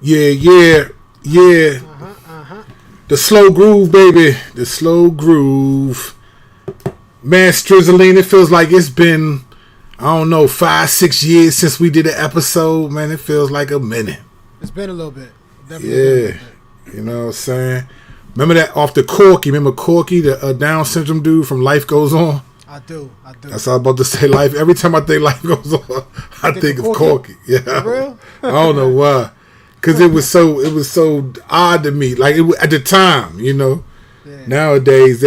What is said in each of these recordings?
Yeah. The slow groove, baby. The slow groove. Man, Strizzling, it feels like it's been, I don't know, 5-6 years since we did an episode. Man, it feels like a minute. It's been a little bit. Definitely You know what I'm saying? Remember that off the Corky? Remember Corky, the Down syndrome dude from Life Goes On? I do. That's all I was about to say. Life. Every time I think Life Goes On, I think of Corky. Yeah. For real? I don't know why. Because it was so odd to me. Like at the time, you know. Yeah. Nowadays,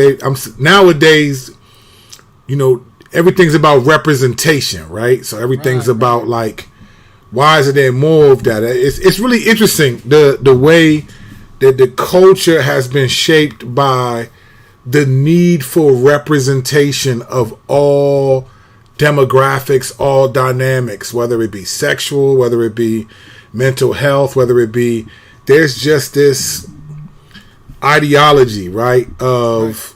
you know, everything's about representation, right? So everything's about like, why isn't there more of that? It's really interesting the way that the culture has been shaped by the need for representation of all demographics, all dynamics, whether it be sexual, whether it be mental health, whether it be, there's just this ideology, right, of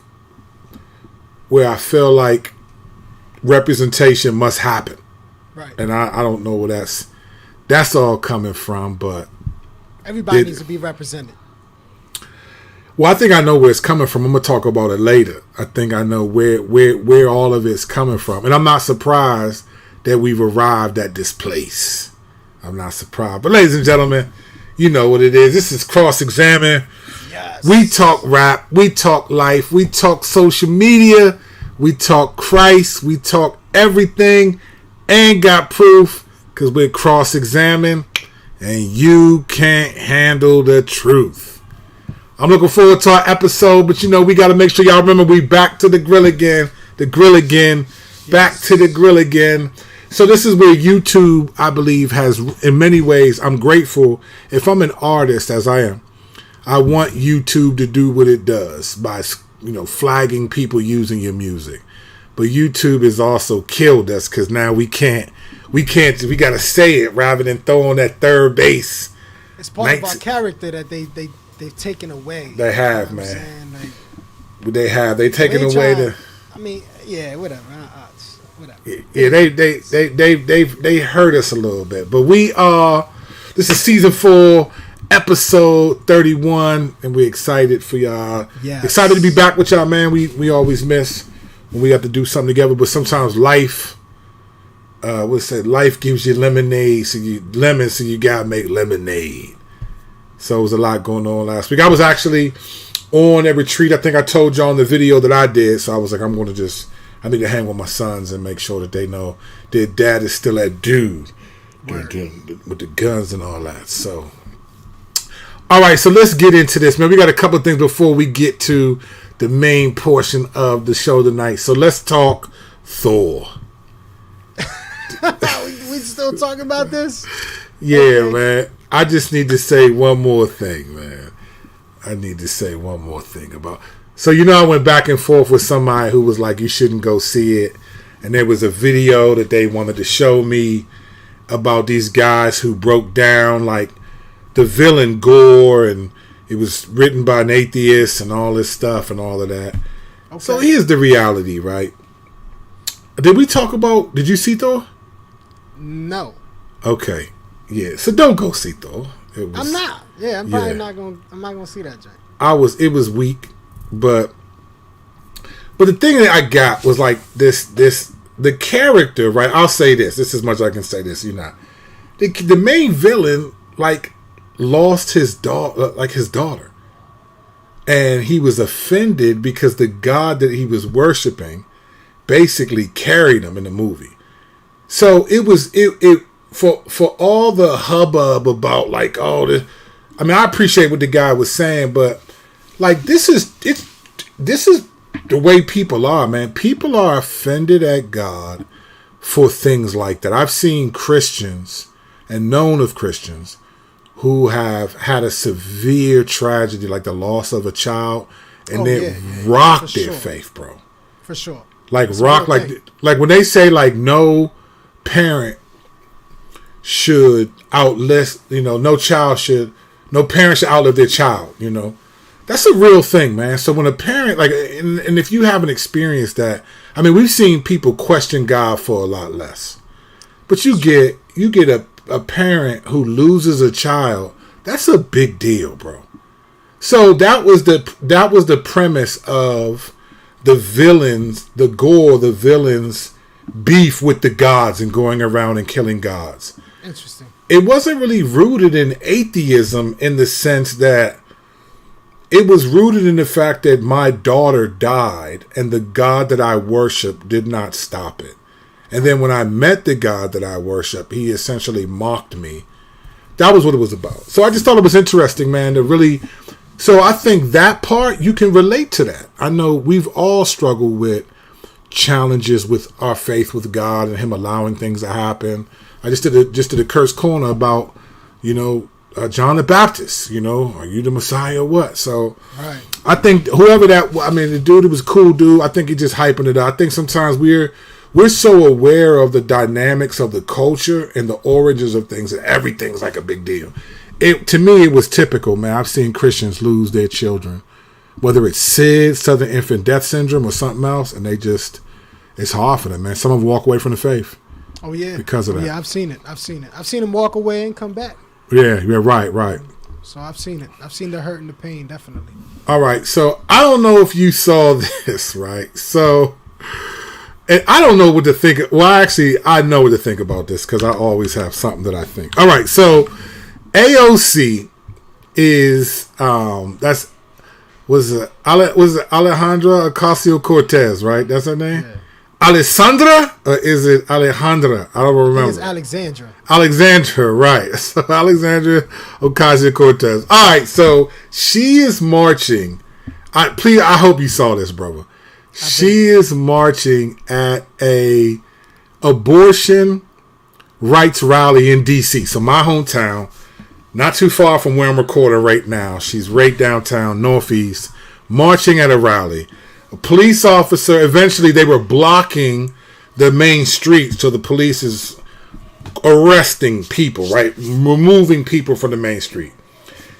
where I feel like representation must happen. Right. And I don't know where that's all coming from, but everybody needs to be represented. Well, I think I know where it's coming from. I'm gonna talk about it later. I think I know where all of it's coming from. And I'm not surprised that we've arrived at this place. I'm not surprised. But ladies and gentlemen, you know what it is. This is Cross Examine. Yes. We talk rap, we talk life, we talk social media, we talk Christ, we talk everything, and got proof, because we're Cross Examine, and you can't handle the truth. I'm looking forward to our episode, but you know, we got to make sure y'all remember we back to the grill again. Back to the grill again. So this is where YouTube, I believe, has, in many ways, I'm grateful. If I'm an artist, as I am, I want YouTube to do what it does by, you know, flagging people using your music. But YouTube has also killed us, because now we got to say it rather than throw on that third base. It's part of our character that they've taken away. They have, man. They've taken away I mean, yeah, whatever. Whatever. Yeah, they hurt us a little bit. But this is season 4, episode 31, and we're excited for y'all. Yes. Excited to be back with y'all, man. We always miss when we have to do something together, but sometimes life life gives you lemonade, so you gotta make lemonade. So it was a lot going on last week. I was actually on a retreat. I think I told y'all in the video that I did. So I was like, I need to hang with my sons and make sure that they know their dad is still that dude with the guns and all that. So, all right, so let's get into this, man. We got a couple of things before we get to the main portion of the show tonight. So let's talk Thor. We still talking about this? Yeah, okay. Man. I just need to say one more thing, man. So, you know, I went back and forth with somebody who was like, you shouldn't go see it. And there was a video that they wanted to show me about these guys who broke down, like, the villain Gore, and it was written by an atheist and all this stuff and all of that. Okay. So here's the reality, right? Did you see Thor? No. Okay. Yeah. So don't go see Thor. I'm not. Yeah, I'm probably not gonna see that joint. It was weak, but the thing that I got was like the character, right? I'll say this. This is as much as I can say this, the main villain, like, lost his daughter. And he was offended because the God that he was worshiping basically carried him in the movie. So it was for all the hubbub about, like, all this. I mean, I appreciate what the guy was saying, but like, this is the way people are, man. People are offended at God for things like that. I've seen Christians and known of Christians who have had a severe tragedy, like the loss of a child, and rocked their faith, bro. For sure. Like, rock, like when they say, like, no parent should outlive, no parent should outlive their child, That's a real thing, man. So when a parent, like, and if you haven't experienced that, I mean, we've seen people question God for a lot less. But you get a parent who loses a child That's a big deal, bro. So that was the premise of the villains, the villains' beef with the gods and going around and killing gods. Interesting. It wasn't really rooted in atheism in the sense that it was rooted in the fact that my daughter died and the God that I worship did not stop it. And then when I met the God that I worship, he essentially mocked me. That was what it was about. So I just thought it was interesting, man, to really... So I think that part, you can relate to that. I know we've all struggled with challenges with our faith with God and him allowing things to happen. I just did a Curse Corner about, John the Baptist, are you the Messiah or what? So right. I think the dude was a cool dude. I think he just hyping it up. I think sometimes we're so aware of the dynamics of the culture and the origins of things that everything's like a big deal. To me, it was typical, man. I've seen Christians lose their children, whether it's SID, Southern Infant Death Syndrome, or something else, and it's hard for them, man. Some of them walk away from the faith. Oh, yeah. Because of that. Yeah, I've seen it. I've seen them walk away and come back. Yeah, right. So I've seen it. I've seen the hurt and the pain, definitely. All right, so I don't know if you saw this, right? So, and I don't know what to think. Well, actually, I know what to think about this because I always have something that I think. All right, so AOC is was it Alejandra Ocasio-Cortez, right? That's her name? Yeah. Alessandra? Or is it Alejandra? I don't remember. I think it's Alexandra. Alexandra, right. So Alexandra Ocasio-Cortez. All right, so she is marching. I hope you saw this, brother. She is marching at a abortion rights rally in D.C., so my hometown, not too far from where I'm recording right now. She's right downtown, Northeast, marching at a rally. A police officer, eventually they were blocking the main street, so the police is arresting people, right? Removing people from the main street.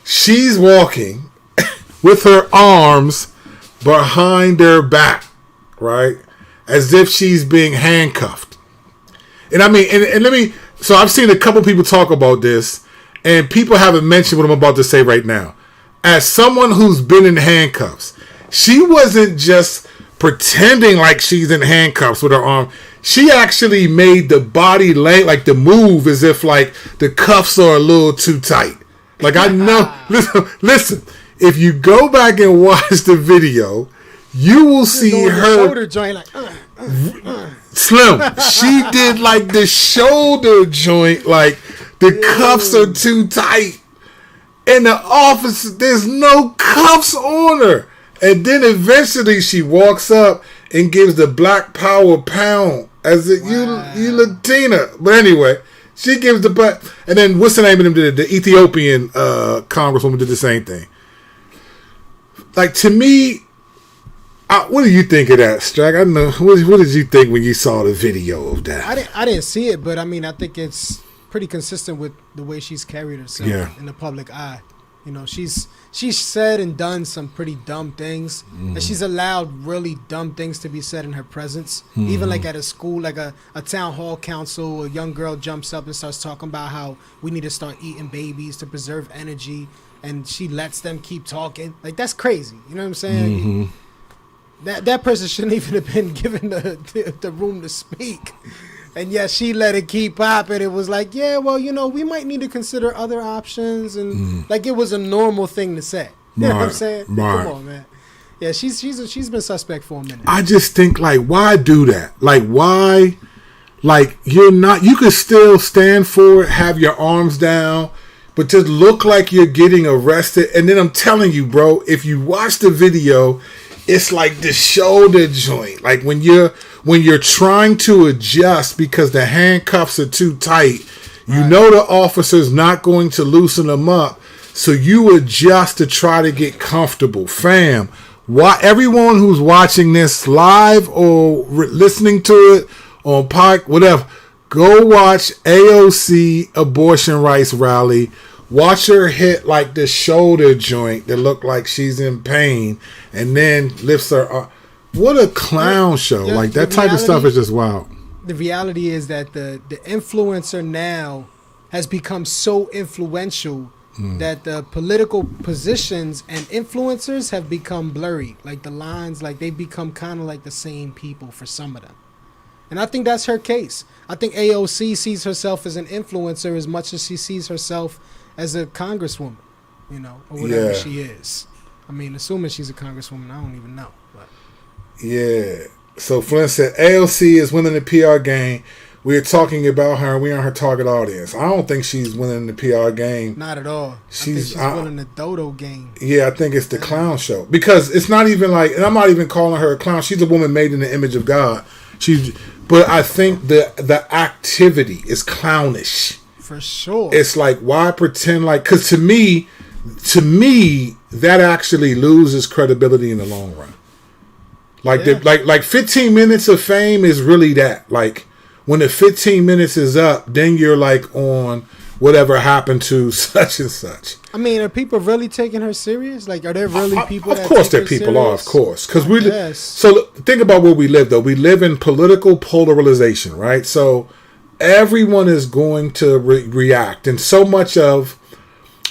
She's walking with her arms behind her back, right? As if she's being handcuffed. And I mean, and let me, so I've seen a couple people talk about this, and people haven't mentioned what I'm about to say right now. As someone who's been in handcuffs, she wasn't just pretending like she's in handcuffs with her arm. She actually made the body like the move as if like the cuffs are a little too tight. Like I know, listen, if you go back and watch the video, you will see her shoulder joint like Slim. She did like the shoulder joint, like the cuffs are too tight. In the office, there's no cuffs on her. And then eventually she walks up and gives the Black Power pound as if you Latina. But anyway, she gives the butt. And then what's the name of them? The Ethiopian congresswoman did the same thing. Like, to me, what do you think of that, Strack? I don't know. What did you think when you saw the video of that? I didn't see it, but I mean, I think it's pretty consistent with the way she's carried herself in the public eye. You know, she's said and done some pretty dumb things, and she's allowed really dumb things to be said in her presence. Even like at a school, like a town hall council, a young girl jumps up and starts talking about how we need to start eating babies to preserve energy, and she lets them keep talking. Like, that's crazy. You know what I'm saying? That person shouldn't even have been given the room to speak. And yet she let it keep popping. It was like, yeah, well, you know, we might need to consider other options. And like, it was a normal thing to say. You know what I'm saying? Come on, man. Yeah, she's been suspect for a minute. I just think, like, why do that? Like, why? Like, you could still stand for it, have your arms down, but just look like you're getting arrested. And then I'm telling you, bro, if you watch the video, it's like the shoulder joint. Like when you're trying to adjust because the handcuffs are too tight, you know the officer's not going to loosen them up, so you adjust to try to get comfortable. Fam, everyone who's watching this live or listening to it on podcast, whatever, go watch AOC abortion rights rally. Watch her hit like the shoulder joint that look like she's in pain, and then lifts her arm. What a clown show. Like, that type of stuff is just wild. The reality is that the influencer now has become so influential that the political positions and influencers have become blurry. Like the lines, like they become kind of like the same people for some of them. And I think that's her case. I think AOC sees herself as an influencer as much as she sees herself as a congresswoman, you know, or whatever she is. I mean, assuming she's a congresswoman, I don't even know. But. Yeah. So Flint said AOC is winning the PR game. We're talking about her, and we're on her target audience. I don't think she's winning the PR game. Not at all. She's winning the dodo game. Yeah, I think it's the clown show. Because it's not even like, and I'm not even calling her a clown. She's a woman made in the image of God. But I think the activity is clownish. For sure. It's like, why pretend like, because to me, that actually loses credibility in the long run. Like, like 15 minutes of fame is really that. Like, when the 15 minutes is up, then you're like on whatever happened to such and such. I mean, are people really taking her serious? Like, are there really people? Of course, there people are. Of course, because so think about where we live. Though we live in political polarization, right? So everyone is going to react, and so much of,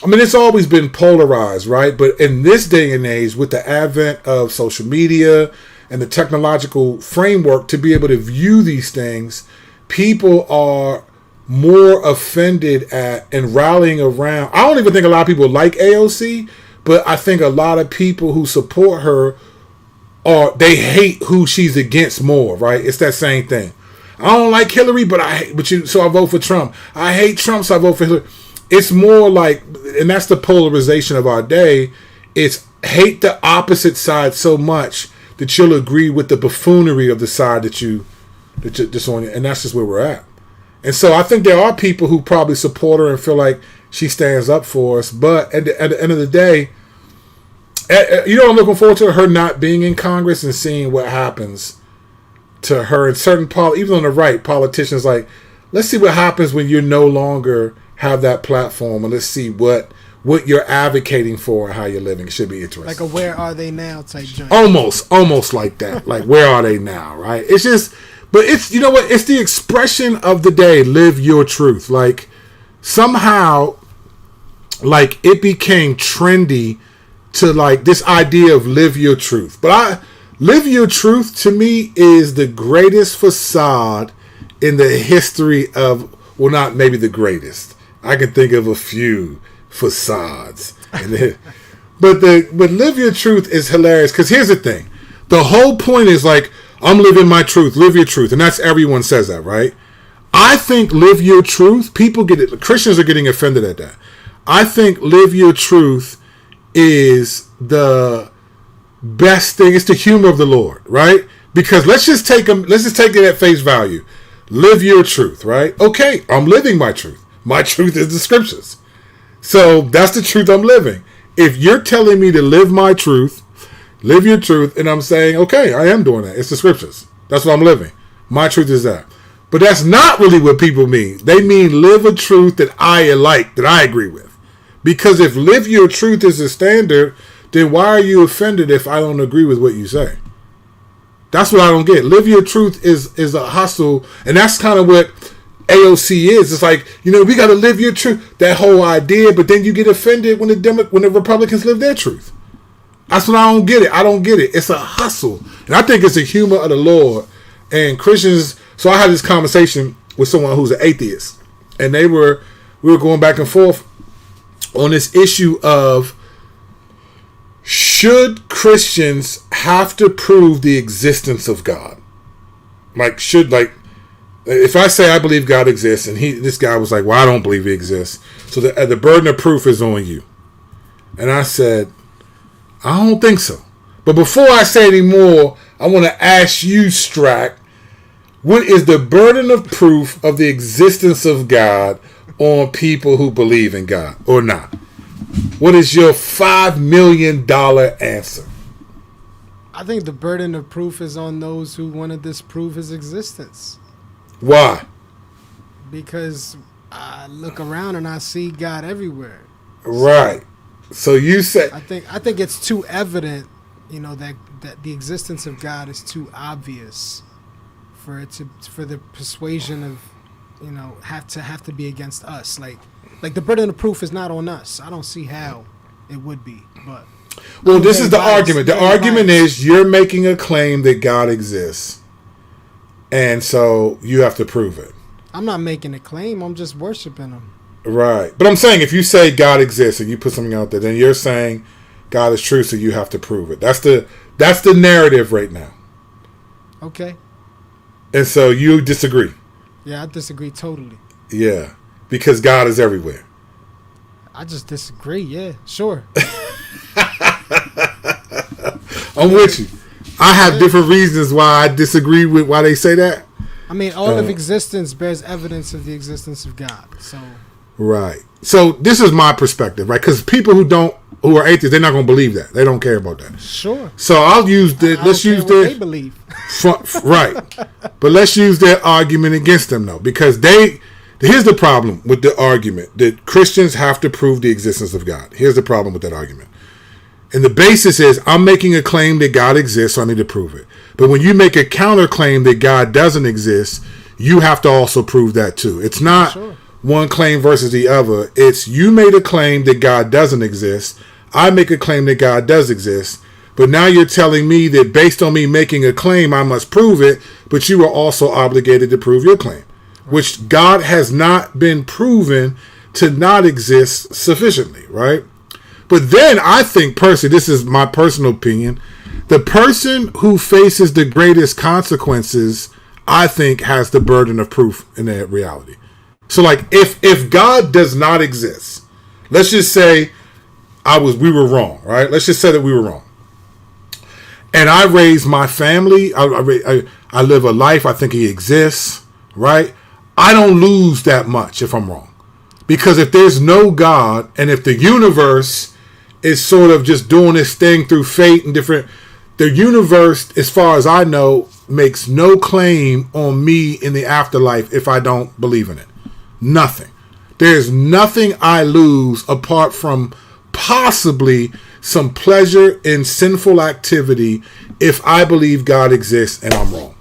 I mean, it's always been polarized, right? But in this day and age, with the advent of social media and the technological framework to be able to view these things, people are more offended at and rallying around. I don't even think a lot of people like AOC, but I think a lot of people who support her they hate who she's against more, right? It's that same thing. I don't like Hillary, so I vote for Trump. I hate Trump, so I vote for Hillary. It's more like, and that's the polarization of our day. It's hate the opposite side so much that you'll agree with the buffoonery of the side that you're just on, and that's just where we're at. And so I think there are people who probably support her and feel like she stands up for us. But at the end of the day, I'm looking forward to her not being in Congress and seeing what happens to her. And certain, even on the right, politicians like, let's see what happens when you no longer have that platform, and let's see what you're advocating for and how you're living. It should be interesting. Like a "Where are they now" type joint. Almost like that. Like, where are they now? Right? It's just. But it's, you know what, it's the expression of the day, live your truth. Like, somehow, like, it became trendy to, like, this idea of live your truth. But live your truth, to me, is the greatest facade in the history of, well, not maybe the greatest. I can think of a few facades. But live your truth is hilarious, because here's the thing. The whole point is, like, I'm living my truth. Live your truth. And that's, everyone says that, right? I think live your truth, people get it. Christians are getting offended at that. I think live your truth is the best thing. It's the humor of the Lord, right? Because let's just take it at face value. Live your truth, right? Okay, I'm living my truth. My truth is the scriptures. So that's the truth I'm living. If you're telling me to live my truth, live your truth, and I'm saying, okay, I am doing that. It's the scriptures. That's what I'm living. My truth is that. But that's not really what people mean. They mean live a truth that I like, that I agree with. Because if live your truth is the standard, then why are you offended if I don't agree with what you say? That's what I don't get. Live your truth is a hustle, and that's kind of what AOC is. It's like, we got to live your truth. That whole idea, but then you get offended when the Republicans live their truth. That's what I don't get it. I don't get it. It's a hustle. And I think it's a humor of the Lord. And Christians, so I had this conversation with someone who's an atheist. And we were going back and forth on this issue of, should Christians have to prove the existence of God? If I say I believe God exists, and this guy was like, well, I don't believe he exists. So the burden of proof is on you. And I said, I don't think so. But before I say any more, I want to ask you, Strack, what is the burden of proof of the existence of God on people who believe in God or not? What is your $5 million answer? I think the burden of proof is on those who want to disprove his existence. Why? Because I look around and I see God everywhere. Right. So you say, I think it's too evident, that the existence of God is too obvious for the persuasion of, have to be against us. Like, Like, the burden of proof is not on us. I don't see how it would be, but... Well, this is the argument. The argument is you're making a claim that God exists, and so you have to prove it. I'm not making a claim. I'm just worshiping him. Right. But I'm saying if you say God exists and you put something out there, then you're saying God is true, so you have to prove it. That's the narrative right now. Okay. And so you disagree. Yeah, I disagree totally. Yeah, because God is everywhere. I just disagree. Yeah, sure. I'm with you. I have different reasons why I disagree with why they say that. I mean, all of existence bears evidence of the existence of God. So right. So this is my perspective, right? Because people who are atheists, they're not going to believe that. They don't care about that. Sure. So I'll use let's use their they believe. Right. But let's use their argument against them though, because here's the problem with the argument that Christians have to prove the existence of God. Here's the problem with that argument. And the basis is I'm making a claim that God exists, so I need to prove it. But when you make a counterclaim that God doesn't exist, you have to also prove that too. It's not one claim versus the other. It's you made a claim that God doesn't exist. I make a claim that God does exist. But now you're telling me that based on me making a claim, I must prove it. But you are also obligated to prove your claim, which God has not been proven to not exist sufficiently, right? But then I think personally, this is my personal opinion, the person who faces the greatest consequences, I think, has the burden of proof in that reality. So like if God does not exist, let's just say we were wrong, right? Let's just say that we were wrong. And I raised my family, I live a life, I think he exists, right? I don't lose that much if I'm wrong. Because if there's no God, and if the universe is sort of just doing its thing through fate and the universe, as far as I know, makes no claim on me in the afterlife if I don't believe in it. Nothing. There's nothing I lose apart from possibly some pleasure in sinful activity if I believe God exists and I'm wrong.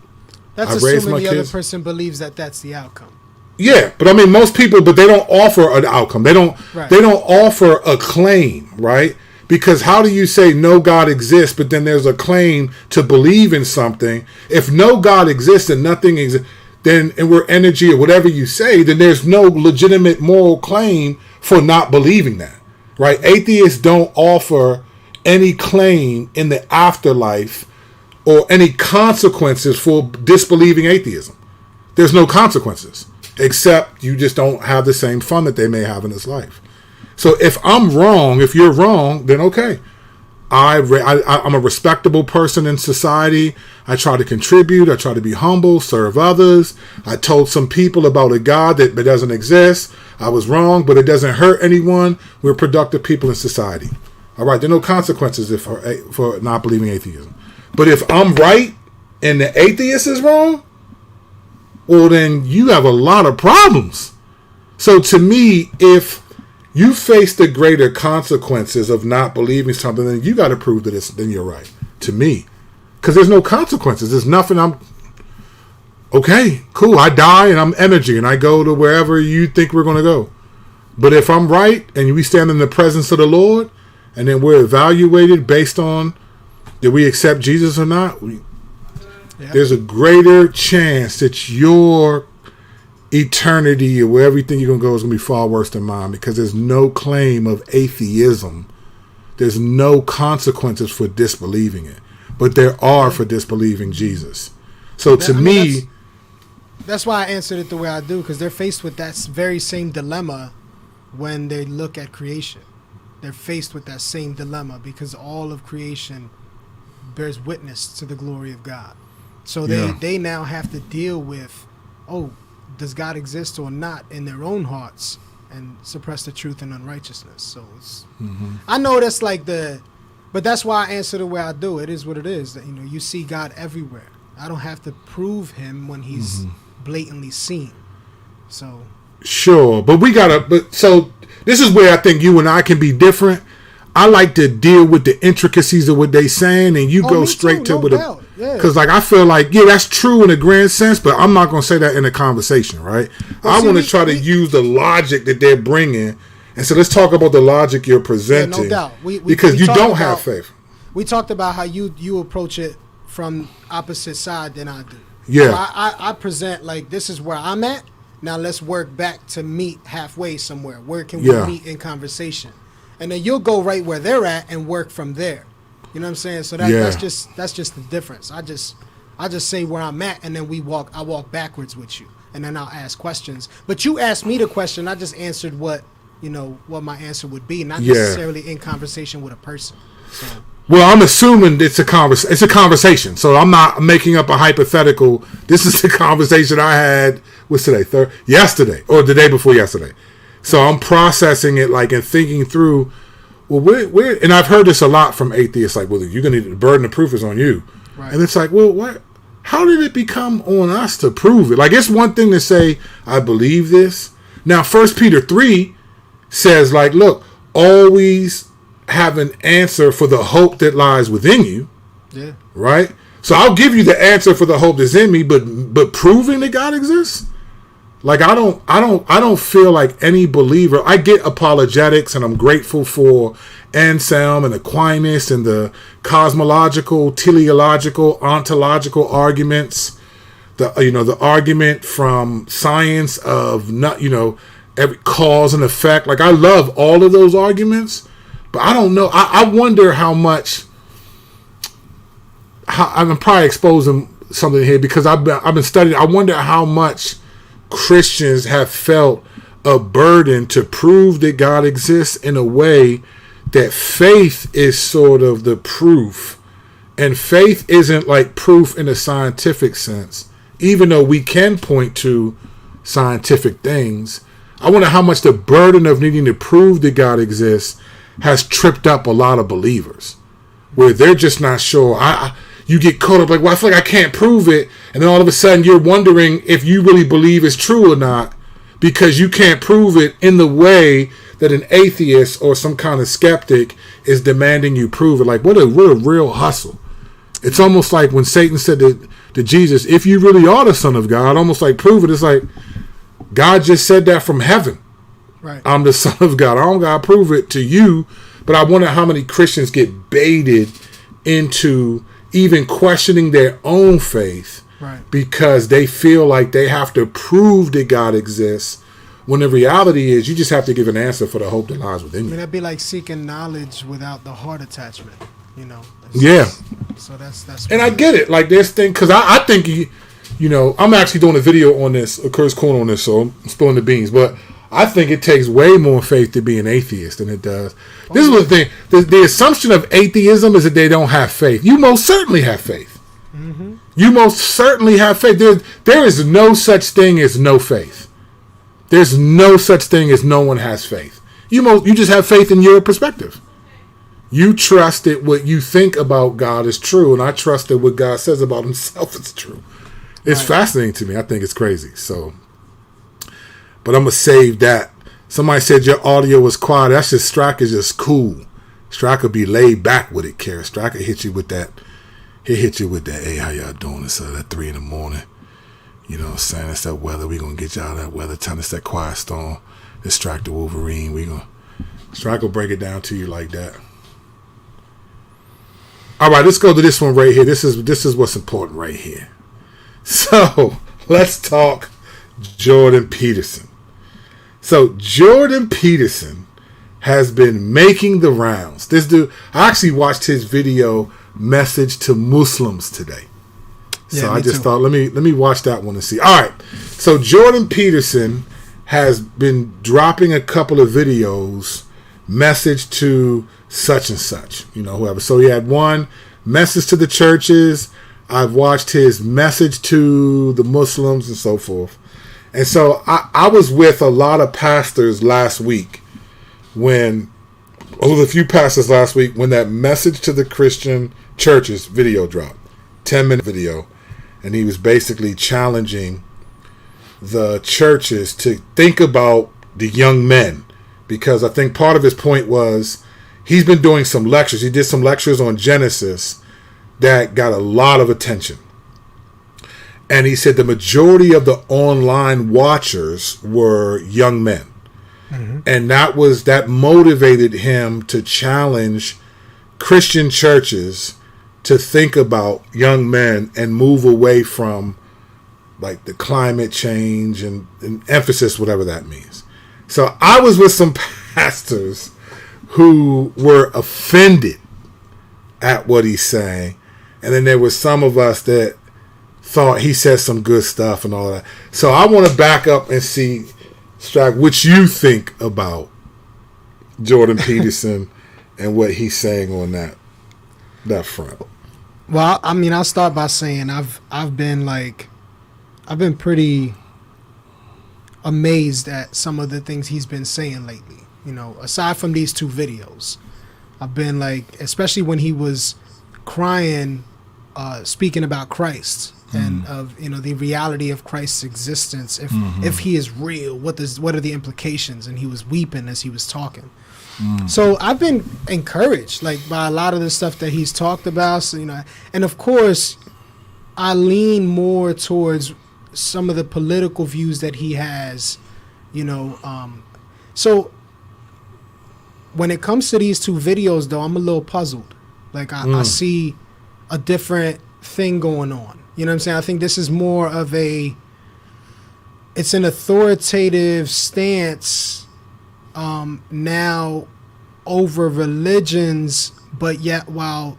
That's assuming the other person believes that that's the outcome. Yeah, but I mean, most people, but they don't offer an outcome. They don't offer a claim, right? Because how do you say no God exists, but then there's a claim to believe in something? If no God exists and nothing exists, then and we're energy or whatever you say, then there's no legitimate moral claim for not believing that, right? Atheists don't offer any claim in the afterlife or any consequences for disbelieving atheism. There's no consequences. Except you just don't have the same fun that they may have in this life. So if I'm wrong, if you're wrong, then okay. I'm a respectable person in society. I try to contribute. I try to be humble, serve others. I told some people about a God that doesn't exist. I was wrong, but it doesn't hurt anyone. We're productive people in society. All right, there are no consequences for not believing atheism. But if I'm right and the atheist is wrong, well, then you have a lot of problems. So to me, if you face the greater consequences of not believing something, then you got to prove that then you're right. To me. Because there's no consequences. There's nothing okay, cool. I die and I'm energy and I go to wherever you think we're going to go. But if I'm right and we stand in the presence of the Lord and then we're evaluated based on did we accept Jesus or not, there's a greater chance that your eternity or where everything you're going to go is going to be far worse than mine because there's no claim of atheism. There's no consequences for disbelieving it. But there are for disbelieving Jesus. So to me... That's why I answered it the way I do, because they're faced with that very same dilemma when they look at creation. They're faced with that same dilemma because all of creation bears witness to the glory of God. So they now have to deal with, does God exist or not in their own hearts and suppress the truth and unrighteousness. So it's, I know that's but that's why I answer the way I do. It is what it is. That, you see God everywhere. I don't have to prove him when he's blatantly seen. So sure, but so this is where I think you and I can be different. I like to deal with the intricacies of what they saying, and you go straight to Because, like, I feel like, yeah, that's true in a grand sense, but I'm not going to say that in a conversation, right? I want to try to use the logic that they're bringing. And so let's talk about the logic you're presenting. Yeah, no doubt. Because you don't have faith. We talked about how you approach it from opposite side than I do. Yeah. So I present, like, this is where I'm at. Now let's work back to meet halfway somewhere. Where can we meet in conversation? And then you'll go right where they're at and work from there. You know what I'm saying? So that's just the difference. I just say where I'm at, and then I walk backwards with you, and then I'll ask questions. But you asked me the question, I just answered what my answer would be, not necessarily in conversation with a person. So. Well, I'm assuming it's a conversation. So I'm not making up a hypothetical. This is the conversation I had. What's today? Yesterday, or the day before yesterday. So I'm processing it, like, and thinking through. Well, where? And I've heard this a lot from atheists. Like, well, you're gonna need the burden of proof is on you. Right. And it's like, well, what? How did it become on us to prove it? Like, it's one thing to say I believe this. Now, 1 Peter 3 says, like, look, always have an answer for the hope that lies within you. Yeah. Right? So I'll give you the answer for the hope that's in me, but proving that God exists? Like, I don't feel like any believer. I get apologetics, and I'm grateful for Anselm and Aquinas and the cosmological, teleological, ontological arguments. The argument from science of every cause and effect. Like, I love all of those arguments, but I don't know. I wonder how much. I'm probably exposing something here because I've been studying. I wonder how much Christians have felt a burden to prove that God exists in a way that faith is sort of the proof. And faith isn't like proof in a scientific sense, even though we can point to scientific things. I wonder how much the burden of needing to prove that God exists has tripped up a lot of believers, where they're just not sure. You get caught up like, well, I feel like I can't prove it. And then all of a sudden you're wondering if you really believe it's true or not because you can't prove it in the way that an atheist or some kind of skeptic is demanding you prove it. Like, what a real hustle. It's almost like when Satan said to Jesus, if you really are the Son of God, almost like prove it. It's like God just said that from heaven. Right. I'm the Son of God. I don't got to prove it to you. But I wonder how many Christians get baited into even questioning their own faith, right, because they feel like they have to prove that God exists, when the reality is you just have to give an answer for the hope that lies within you. That'd be like seeking knowledge without the heart attachment, So that's and I get it. Like, this thing, because I think, I'm actually doing a video on this, a Curse Corner on this, so I'm spilling the beans, but I think it takes way more faith to be an atheist than it does. This is the thing. The assumption of atheism is that they don't have faith. You most certainly have faith. Mm-hmm. You most certainly have faith. There is no such thing as no faith. There's no such thing as no one has faith. You just have faith in your perspective. You trust that what you think about God is true, and I trust that what God says about himself is true. It's fascinating to me. I think it's crazy. So, but I'm going to save that. Somebody said your audio was quiet. That's just Stracker's just cool. Stracker be laid back with it, Kara. Stracker hit you with that. He hit you with that. Hey, how y'all doing? It's at 3 a.m. You know what I'm saying? It's that weather. We going to get you out of that weather time. It's that quiet storm. Distract the Wolverine. Stracker will break it down to you like that. All right, let's go to this one right here. This is what's important right here. So, let's talk Jordan Peterson. So Jordan Peterson has been making the rounds. This dude, I actually watched his video Message to Muslims today. So I just thought, let me watch that one and see. All right. So Jordan Peterson has been dropping a couple of videos, message to such and such, whoever. So he had one, message to the churches. I've watched his message to the Muslims and so forth. And so I was with a lot of pastors last week when that message to the Christian churches video dropped, 10-minute video. And he was basically challenging the churches to think about the young men, because I think part of his point was he's been doing some lectures. He did some lectures on Genesis that got a lot of attention. And he said the majority of the online watchers were young men. Mm-hmm. And that motivated him to challenge Christian churches to think about young men and move away from like the climate change and emphasis, whatever that means. So I was with some pastors who were offended at what he's saying. And then there was some of us that thought he said some good stuff and all that. So I want to back up and see, Strack, what you think about Jordan Peterson and what he's saying on that front. Well, I mean, I'll start by saying I've been pretty amazed at some of the things he's been saying lately. You know, aside from these 2 videos, I've been like, especially when he was crying, speaking about Christ and of, you know, the reality of Christ's existence. If he is real, what are the implications? And he was weeping as he was talking. So I've been encouraged, like, by a lot of the stuff that he's talked about. So, you know, and of course, I lean more towards some of the political views that he has. You know, so when it comes to these 2 videos, though, I'm a little puzzled. Like, I see a different thing going on. You know what I'm saying? I think this is more of it's an authoritative stance now over religions, but yet while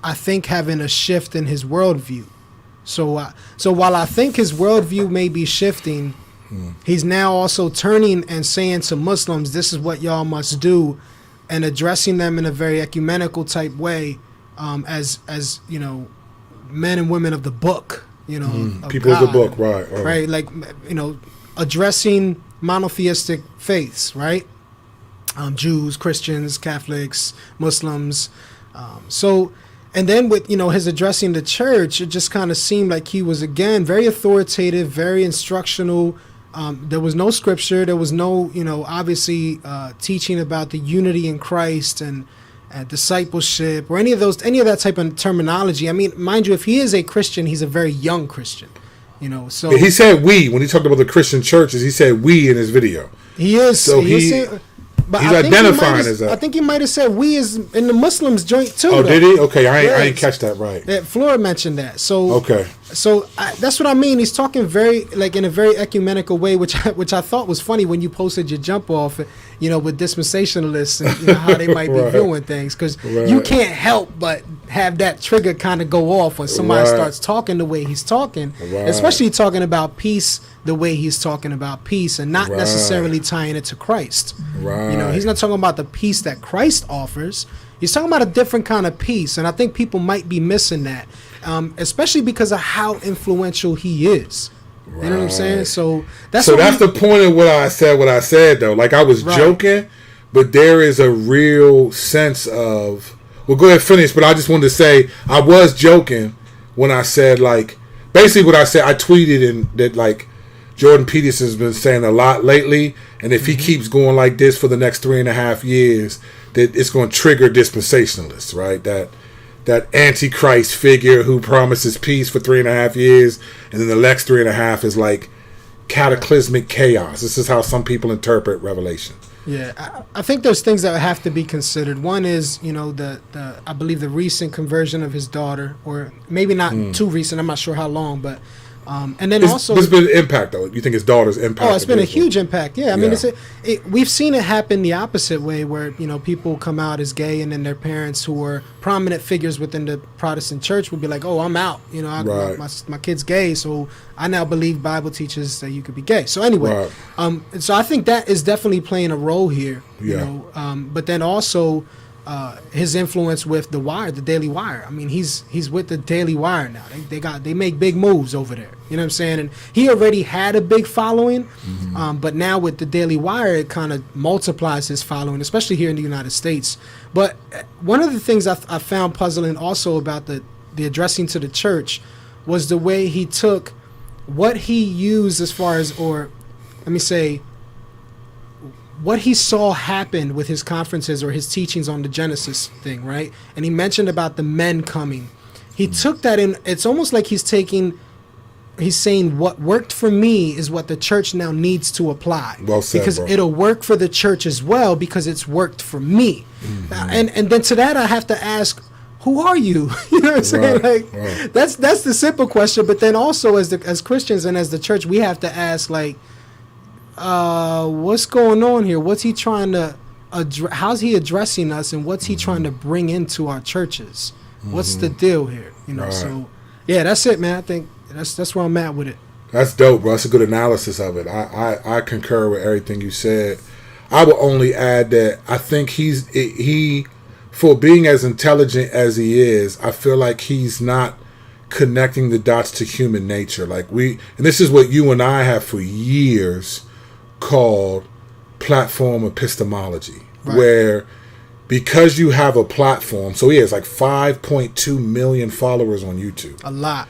I think having a shift in his worldview. So while I think his worldview may be shifting, he's now also turning and saying to Muslims, this is what y'all must do, and addressing them in a very ecumenical type way, as you know, men and women of the book, you know, of people God, of the book, right, like, you know, addressing monotheistic faiths, right? Jews, Christians, Catholics, Muslims. So, and then with, you know, his addressing the church, it just kind of seemed like he was, again, very authoritative, very instructional. There was no scripture. There was no, you know, obviously teaching about the unity in Christ and discipleship or any of that type of terminology. I mean, mind you, if he is a Christian, he's a very young Christian, you know. So he said we when he talked about the Christian churches. He said we in his video. He is. So but he's identifying as that. I think he might have said we is in the Muslims joint too. Oh, though. Did he? Okay, I ain't catch that right. Flora mentioned that. So okay. So that's what I mean. He's talking very, like, in a very ecumenical way, which I thought was funny when you posted your jump off, you know, with dispensationalists and, you know, how they might be viewing things, because you can't help but have that trigger kind of go off when somebody starts talking the way he's talking, especially talking about peace the way he's talking about peace and not necessarily tying it to Christ. You know, he's not talking about the peace that Christ offers. He's talking about a different kind of peace, and I think people might be missing that, especially because of how influential he is. You know what I'm saying? So that's the point of what I said, though. Like, I was joking, but there is a real sense of... Well, go ahead, finish, but I just wanted to say I was joking when I said, like... Basically what I said, I tweeted in that, like, Jordan Peterson's been saying a lot lately, and if he keeps going like this for the next 3.5 years... that it's going to trigger dispensationalists, right? That antichrist figure who promises peace for 3.5 years, and then the next 3.5 is like cataclysmic chaos. This is how some people interpret Revelation. Yeah, I think there's things that have to be considered. One is, you know, I believe the recent conversion of his daughter, or maybe not too recent. I'm not sure how long, but. And then also, there's been an impact, though. You think his daughter's impact? Oh, it's been a huge impact. Yeah, I mean, we've seen it happen the opposite way, where, you know, people come out as gay, and then their parents, who were prominent figures within the Protestant church, would be like, "Oh, I'm out. You know, my kid's gay, so I now believe Bible teaches that you could be gay." So anyway, so I think that is definitely playing a role here. You know, but then also. His influence with the Wire, the Daily Wire. I mean, he's with the Daily Wire now. They make big moves over there. You know what I'm saying? And he already had a big following, but now with the Daily Wire, it kind of multiplies his following, especially here in the United States. But one of the things I found puzzling also about the addressing to the church was the way he took what he used as far as, or let me say, what he saw happen with his conferences or his teachings on the Genesis thing, right? And he mentioned about the men coming. He took that in. It's almost like he's saying what worked for me is what the church now needs to apply. Well said, because bro. it'll work for the church as well because it's worked for me. And then to that I have to ask, who are you? You know what I'm saying? Right. That's the simple question. But then also as Christians and as the church, we have to ask what's going on here? What's he trying to how's he addressing us, and what's he trying to bring into our churches? What's the deal here? So yeah, that's it, man. I think that's where I'm at with it. That's dope, bro. That's a good analysis of it. I concur with everything you said. I will only add that I think he for being as intelligent as he is, I feel like he's not connecting the dots to human nature. And this is what you and I have for years called platform epistemology, where because you have a platform, so he has 5.2 million followers on YouTube. A lot.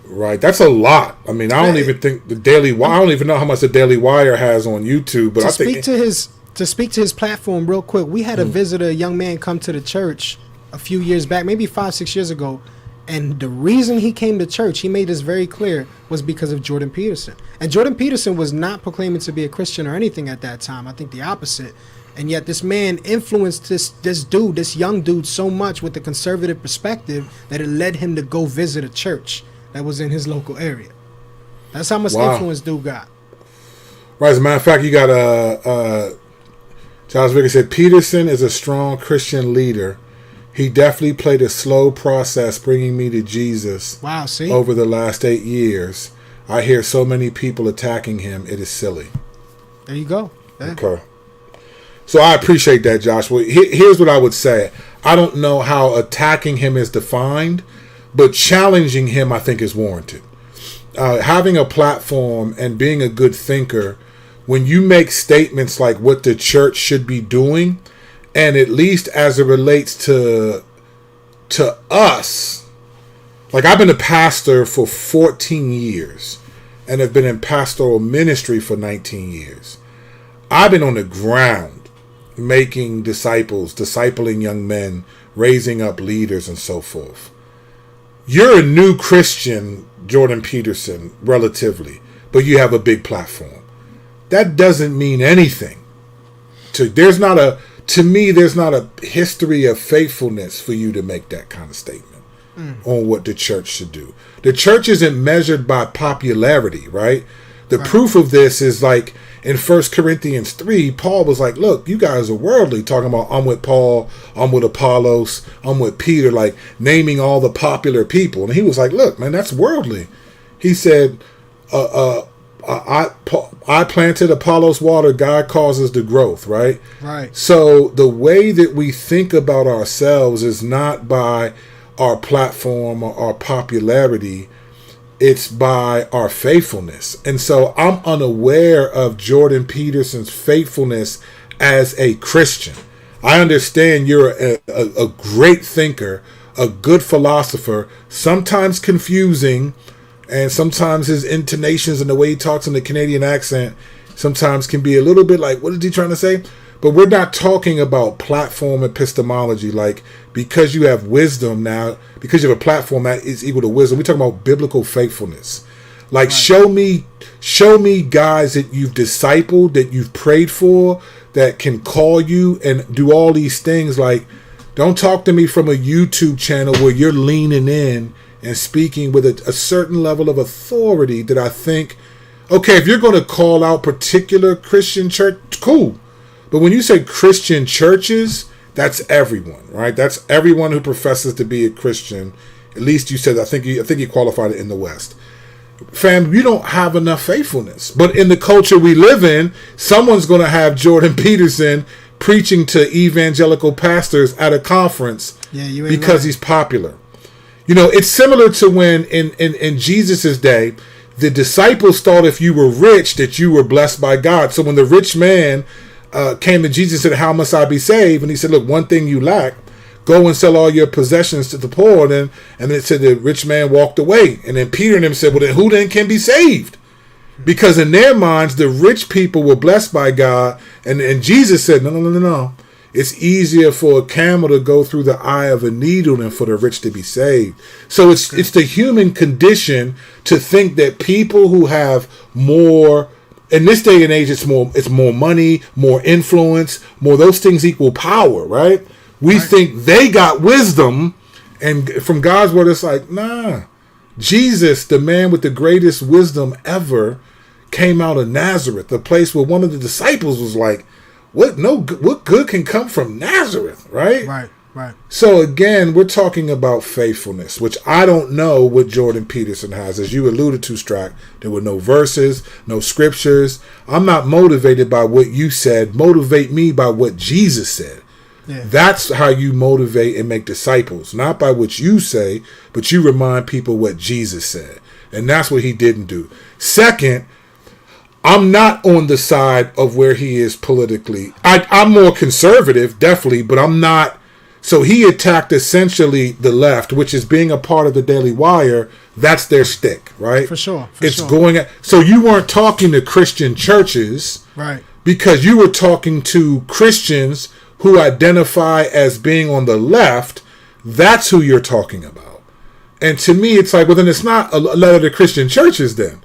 Right, that's a lot. I mean, I don't even think I don't even know how much the Daily Wire has on YouTube. But to speak to his platform real quick, we had a visitor, a young man, come to the church a few years back, maybe 5-6 years ago, and the reason he came to church, he made this very clear, was because of Jordan Peterson. And Jordan Peterson was not proclaiming to be a Christian or anything at that time. I think the opposite. And yet this man influenced this young dude so much with the conservative perspective that it led him to go visit a church that was in his local area. That's how much influence dude got. Right, as a matter of fact, you got Charles Vicker said, Peterson is a strong Christian leader. He definitely played a slow process bringing me to Jesus. Wow, see? Over the last 8 years. I hear so many people attacking him. It is silly. There you go. Yeah. Okay. So I appreciate that, Joshua. Here's what I would say. I don't know how attacking him is defined, but challenging him, I think, is warranted. Having a platform and being a good thinker, when you make statements like what the church should be doing, and at least as it relates to us, I've been a pastor for 14 years and have been in pastoral ministry for 19 years. I've been on the ground making disciples, discipling young men, raising up leaders, and so forth. You're a new Christian, Jordan Peterson, relatively, but you have a big platform. That doesn't mean anything. There's not a history of faithfulness for you to make that kind of statement on what the church should do. The church isn't measured by popularity, right? The proof of this is in 1 Corinthians 3, Paul was like, look, you guys are worldly, talking about I'm with Paul, I'm with Apollos, I'm with Peter, naming all the popular people. And he was like, look, man, that's worldly. He said, I planted, Apollos watered, God causes the growth, right? Right. So the way that we think about ourselves is not by our platform or our popularity. It's by our faithfulness. And so I'm unaware of Jordan Peterson's faithfulness as a Christian. I understand you're a great thinker, a good philosopher, sometimes confusing, and sometimes his intonations and the way he talks in the Canadian accent sometimes can be a little bit like, what is he trying to say? But we're not talking about platform epistemology, because you have wisdom now, because you have a platform that is equal to wisdom. We're talking about biblical faithfulness. Right. show me guys that you've discipled, that you've prayed for, that can call you and do all these things. Don't talk to me from a YouTube channel where you're leaning in and speaking with a certain level of authority that I think, okay, if you're going to call out particular Christian church, cool. But when you say Christian churches, that's everyone, right? That's everyone who professes to be a Christian. At least you said, I think you qualified it in the West. Fam, you don't have enough faithfulness. But in the culture we live in, someone's going to have Jordan Peterson preaching to evangelical pastors at a conference because he's popular. It's similar to when in Jesus' day, the disciples thought if you were rich that you were blessed by God. So when the rich man came to Jesus and said, how must I be saved? And he said, look, one thing you lack, go and sell all your possessions to the poor. And then it said the rich man walked away. And then Peter and them said, well, then who then can be saved? Because in their minds, the rich people were blessed by God. And Jesus said, no. it's easier for a camel to go through the eye of a needle than for the rich to be saved. So it's the human condition to think that people who have more, in this day and age, it's more money, more influence, more those things equal power, right? We think they got wisdom, and from God's word, it's like, nah. Jesus, the man with the greatest wisdom ever, came out of Nazareth, the place where one of the disciples was like, what good can come from Nazareth, right? Right. So again, we're talking about faithfulness, which I don't know what Jordan Peterson has. As you alluded to, Strack, there were no verses, no scriptures. I'm not motivated by what you said. Motivate me by what Jesus said. Yeah. That's how you motivate and make disciples, not by what you say, but you remind people what Jesus said. And that's what he didn't do. Second, I'm not on the side of where he is politically. I'm more conservative, definitely, but I'm not. So he attacked essentially the left, which is being a part of the Daily Wire. That's their stick, right? For sure. Going at, so you weren't talking to Christian churches, right? Because you were talking to Christians who identify as being on the left. That's who you're talking about. And to me, it's like, well, then it's not a letter to Christian churches then.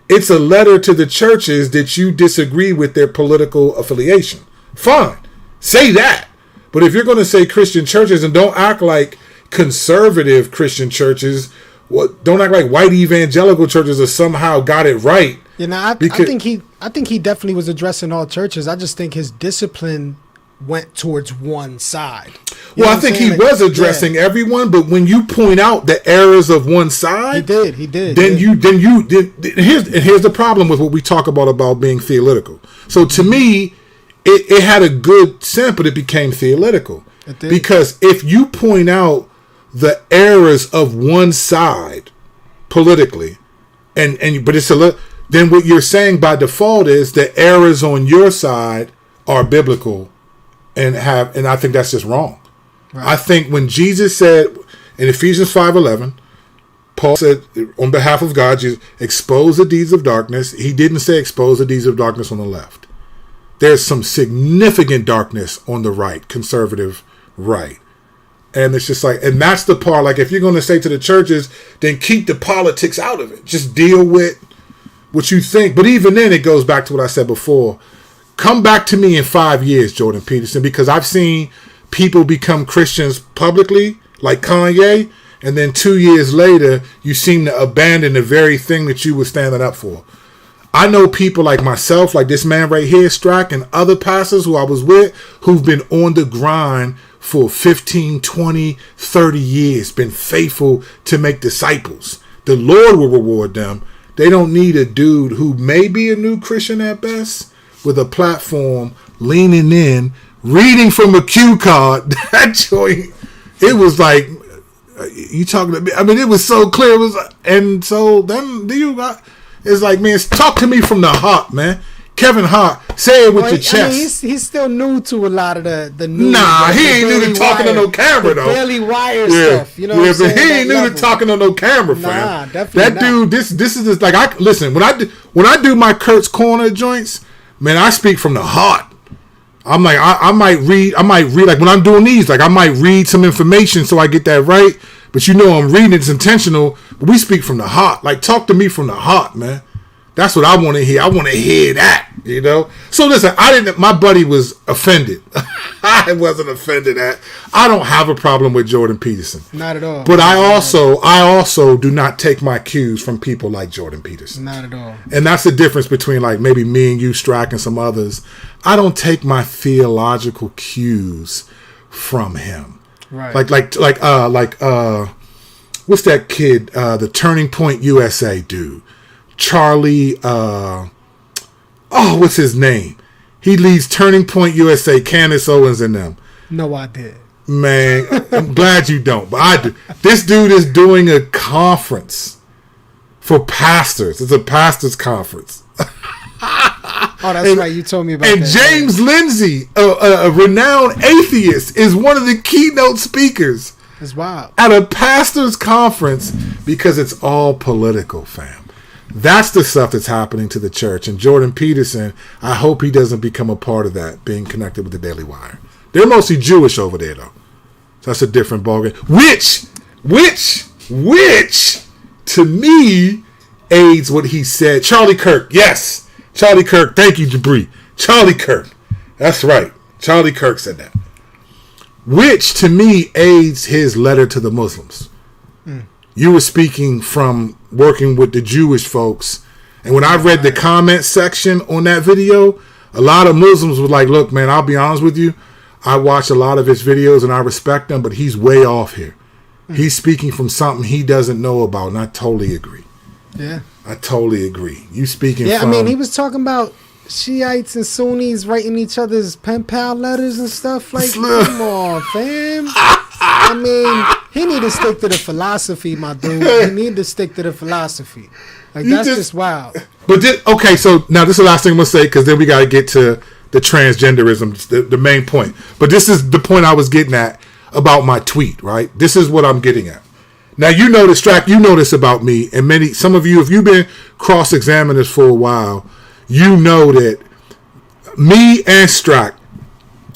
It's a letter to the churches that you disagree with their political affiliation. Fine. Say that. But if you're going to say Christian churches, and don't act like conservative Christian churches, don't act like white evangelical churches have somehow got it right. You know, I think he definitely was addressing all churches. I just think his discipline went towards one side. Well, I think he was addressing everyone, but when you point out the errors of one side, he did. Here's the problem with what we talk about being theological. So to me, it had a good sense, but it became theological. It did. Because if you point out the errors of one side politically, then what you're saying by default is the errors on your side are biblical. And I think that's just wrong. Right. I think when Jesus said in Ephesians 5:11, Paul said on behalf of God, Jesus, expose the deeds of darkness. He didn't say expose the deeds of darkness on the left. There's some significant darkness on the right, conservative right. And it's just like, and that's the part, like if you're going to say to the churches, then keep the politics out of it. Just deal with what you think. But even then, it goes back to what I said before. Come back to me in 5 years, Jordan Peterson, because I've seen people become Christians publicly, like Kanye, and then 2 years later, you seem to abandon the very thing that you were standing up for. I know people like myself, like this man right here, Strack, and other pastors who I was with, who've been on the grind for 15, 20, 30 years, been faithful to make disciples. The Lord will reward them. They don't need a dude who may be a new Christian at best, with a platform, leaning in, reading from a cue card. That joint, it was like, you talking to me? I mean, it was so clear. It was, and so then it's like, man, talk to me from the heart, man. Kevin Hart, say it with your chest. I mean, he's still new to a lot of the new. Nah, he ain't new to talking on no camera though. Daily Wire stuff, you know. Yeah, but he ain't new to talking on no camera, fam. Nah, definitely that dude. This is just like listen. When I do my Kurt's Corner joints, man, I speak from the heart. I'm like, I might read like when I'm doing these, like I might read some information so I get that right. But you know I'm reading, it's intentional. But we speak from the heart. Like, talk to me from the heart, man. That's what I want to hear. I want to hear that, you know? So listen, my buddy was offended. I wasn't offended at. I don't have a problem with Jordan Peterson. Not at all. But I also do not take my cues from people like Jordan Peterson. Not at all. And that's the difference between like maybe me and you, Strack, and some others. I don't take my theological cues from him. Right. Like what's that kid? The Turning Point USA dude. Charlie, what's his name? He leads Turning Point USA, Candace Owens and them. No, I did. Man, I'm glad you don't, but I do. This dude is doing a conference for pastors. It's a pastors conference. Oh, that's right. You told me about that. And James Lindsay, a renowned atheist, is one of the keynote speakers. That's wild. At a pastors conference because it's all political, fam. That's the stuff that's happening to the church. And Jordan Peterson, I hope he doesn't become a part of that, being connected with the Daily Wire. They're mostly Jewish over there, though. So that's a different ballgame. Which, to me, aids what he said. Charlie Kirk, yes. Charlie Kirk, thank you, Jabri. Charlie Kirk. That's right. Charlie Kirk said that. Which, to me, aids his letter to the Muslims. You were speaking from working with the Jewish folks. And when I read the comment section on that video, a lot of Muslims were like, look, man, I'll be honest with you. I watch a lot of his videos and I respect him, but he's way off here. He's speaking from something he doesn't know about, and I totally agree. Yeah. I totally agree. You speaking from... I mean, he was talking about Shiites and Sunnis writing each other's pen pal letters and stuff. Like, come on, fam. I mean, he need to stick to the philosophy, my dude. He need to stick to the philosophy. Like, that's just wild. But okay, so now this is the last thing I'm going to say, because then we got to get to the transgenderism, the main point. But this is the point I was getting at about my tweet, right? This is what I'm getting at. Now, you know this, Strack, you know this about me, and some of you, if you've been cross-examining this for a while, you know that me and Strack,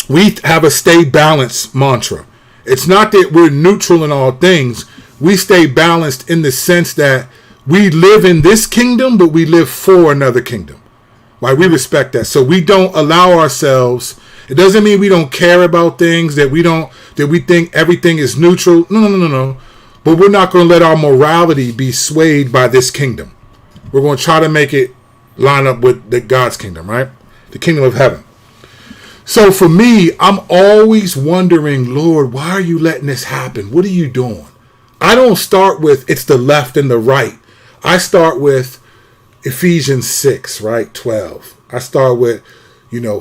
we have a stay balanced mantra. It's not that we're neutral in all things. We stay balanced in the sense that we live in this kingdom, but we live for another kingdom. Right? We respect that. So we don't allow ourselves... It doesn't mean we don't care about things, that we think everything is neutral. No. But we're not going to let our morality be swayed by this kingdom. We're going to try to make it line up with God's kingdom, right? The kingdom of heaven. So for me, I'm always wondering, Lord, why are you letting this happen? What are you doing? I don't start with it's the left and the right. I start with Ephesians 6, right? 12. I start with,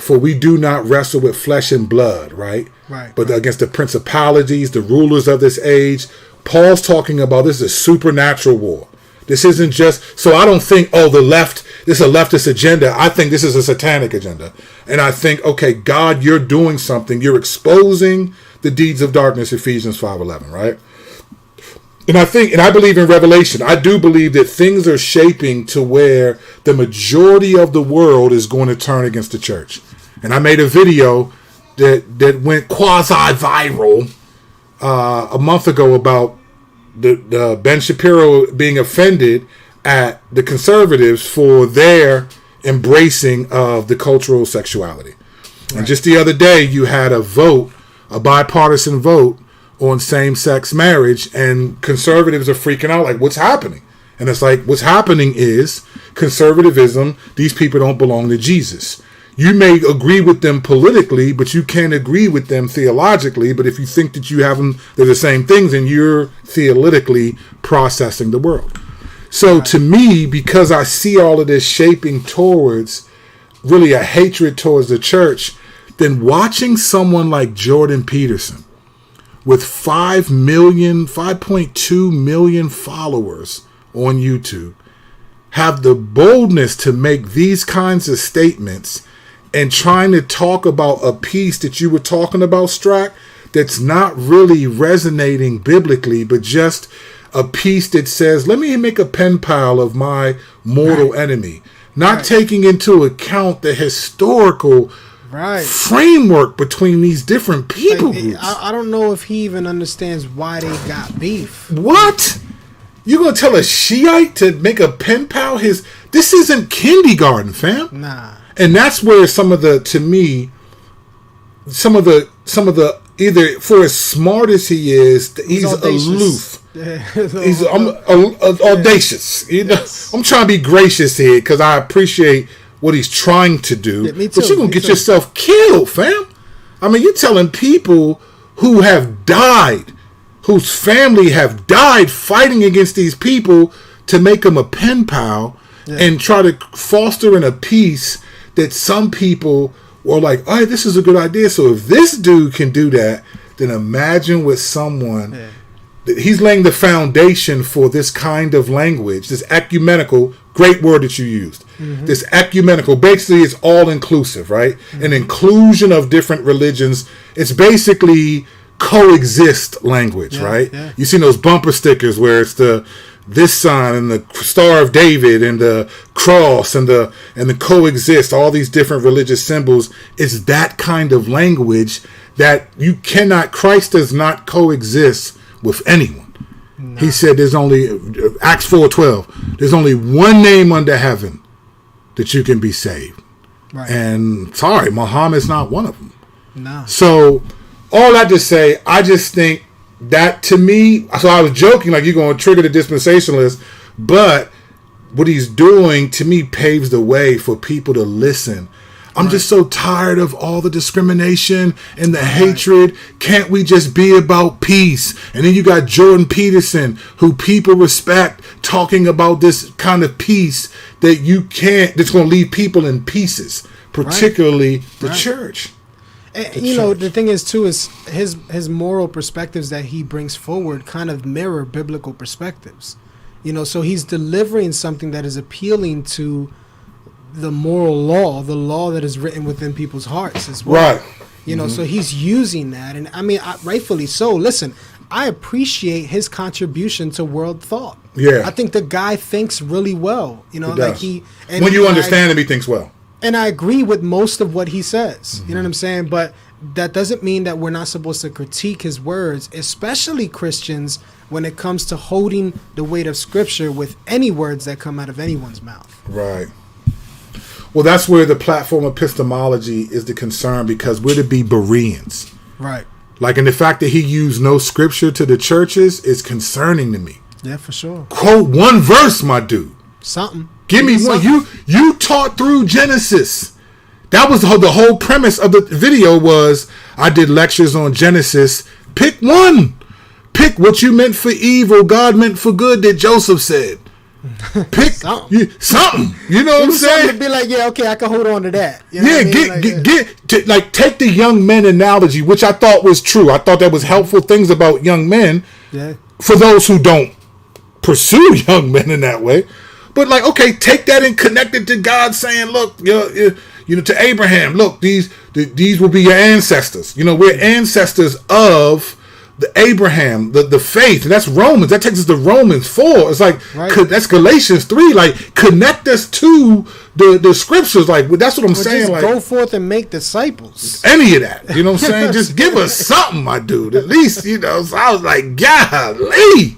for we do not wrestle with flesh and blood, right? Right. But against the principalities, the rulers of this age. Paul's talking about this is a supernatural war. This isn't just, so I don't think, the left, this is a leftist agenda. I think this is a satanic agenda. And I think, okay, God, you're doing something. You're exposing the deeds of darkness, Ephesians 5:11, right? And I believe in Revelation. I do believe that things are shaping to where the majority of the world is going to turn against the church. And I made a video that went quasi-viral a month ago about the Ben Shapiro being offended at the conservatives for their embracing of the cultural sexuality. Right. And just the other day, you had a bipartisan vote on same-sex marriage, and conservatives are freaking out like, what's happening? And it's like, what's happening is conservatism, these people don't belong to Jesus. You may agree with them politically, but you can't agree with them theologically. But if you think that you have them, they're the same things, and you're theologically processing the world. So to me, because I see all of this shaping towards really a hatred towards the church, then watching someone like Jordan Peterson with 5.2 million followers on YouTube have the boldness to make these kinds of statements and trying to talk about a piece that you were talking about, Strack, that's not really resonating biblically, but just a piece that says, let me make a pen pal of my mortal enemy. Not taking into account the historical framework between these different people groups. I don't know if he even understands why they got beef. What? You gonna tell a Shiite to make a pen pal? This isn't kindergarten, fam. Nah. And that's where some of the either for as smart as he is, he's aloof. He's audacious. Yes. I'm trying to be gracious here because I appreciate what he's trying to do. Yeah, me too. But you're gonna get yourself killed, fam. I mean, you're telling people who have died, whose family have died fighting against these people to make them a pen pal and try to foster in a peace that some people were like, all right, this is a good idea. So if this dude can do that, then imagine with someone that he's laying the foundation for this kind of language, this ecumenical, great word that you used. Mm-hmm. This ecumenical, basically it's all inclusive, right? Mm-hmm. An inclusion of different religions. It's basically coexist language, right? Yeah. You've seen those bumper stickers where it's the this sign and the Star of David and the cross and the coexist, all these different religious symbols. It's that kind of language that you cannot, Christ does not coexist with anyone. No. He said there's only, Acts 4:12, there's only one name under heaven that you can be saved. Right. And sorry, Muhammad's not one of them. No. So all that to say, I just think that to me, so I was joking like you're going to trigger the dispensationalist, but what he's doing to me paves the way for people to listen. I'm just so tired of all the discrimination and the hatred. Can't we just be about peace? And then you got Jordan Peterson, who people respect, talking about this kind of peace that you can't, that's going to leave people in pieces, particularly the church. And, you know, the thing is, too, is his moral perspectives that he brings forward kind of mirror biblical perspectives. You know, so he's delivering something that is appealing to the moral law, the law that is written within people's hearts as well. Right. You know, so he's using that. And I mean, rightfully so. Listen, I appreciate his contribution to world thought. Yeah. I think the guy thinks really well. You know, like when you understand him, he thinks well. And I agree with most of what he says. You know what I'm saying? But that doesn't mean that we're not supposed to critique his words, especially Christians, when it comes to holding the weight of Scripture with any words that come out of anyone's mouth. Right. Well, that's where the platform epistemology is the concern, because we're to be Bereans. Right. Like, and the fact that he used no Scripture to the churches is concerning to me. Yeah, for sure. Quote one verse, my dude. Something. Give me one. You taught through Genesis. That was the whole premise of the video was I did lectures on Genesis. Pick one. Pick what you meant for evil, God meant for good that Joseph said. Pick something. You know what I'm saying? To be like, yeah, okay, I can hold on to that. You know take the young men analogy, which I thought was true. I thought that was helpful things about young men. Yeah. For those who don't pursue young men in that way. But like, okay, take that and connect it to God saying, look, you know, to Abraham, look, these will be your ancestors. You know, we're ancestors of the Abraham, the faith, and that's Romans. That takes us to Romans 4. It's like that's Galatians 3. Like, connect us to the scriptures. Like, that's what I'm saying. Just like, go forth and make disciples. Any of that, you know what I'm saying? Just give us something, my dude. At least, you know. So I was like, golly.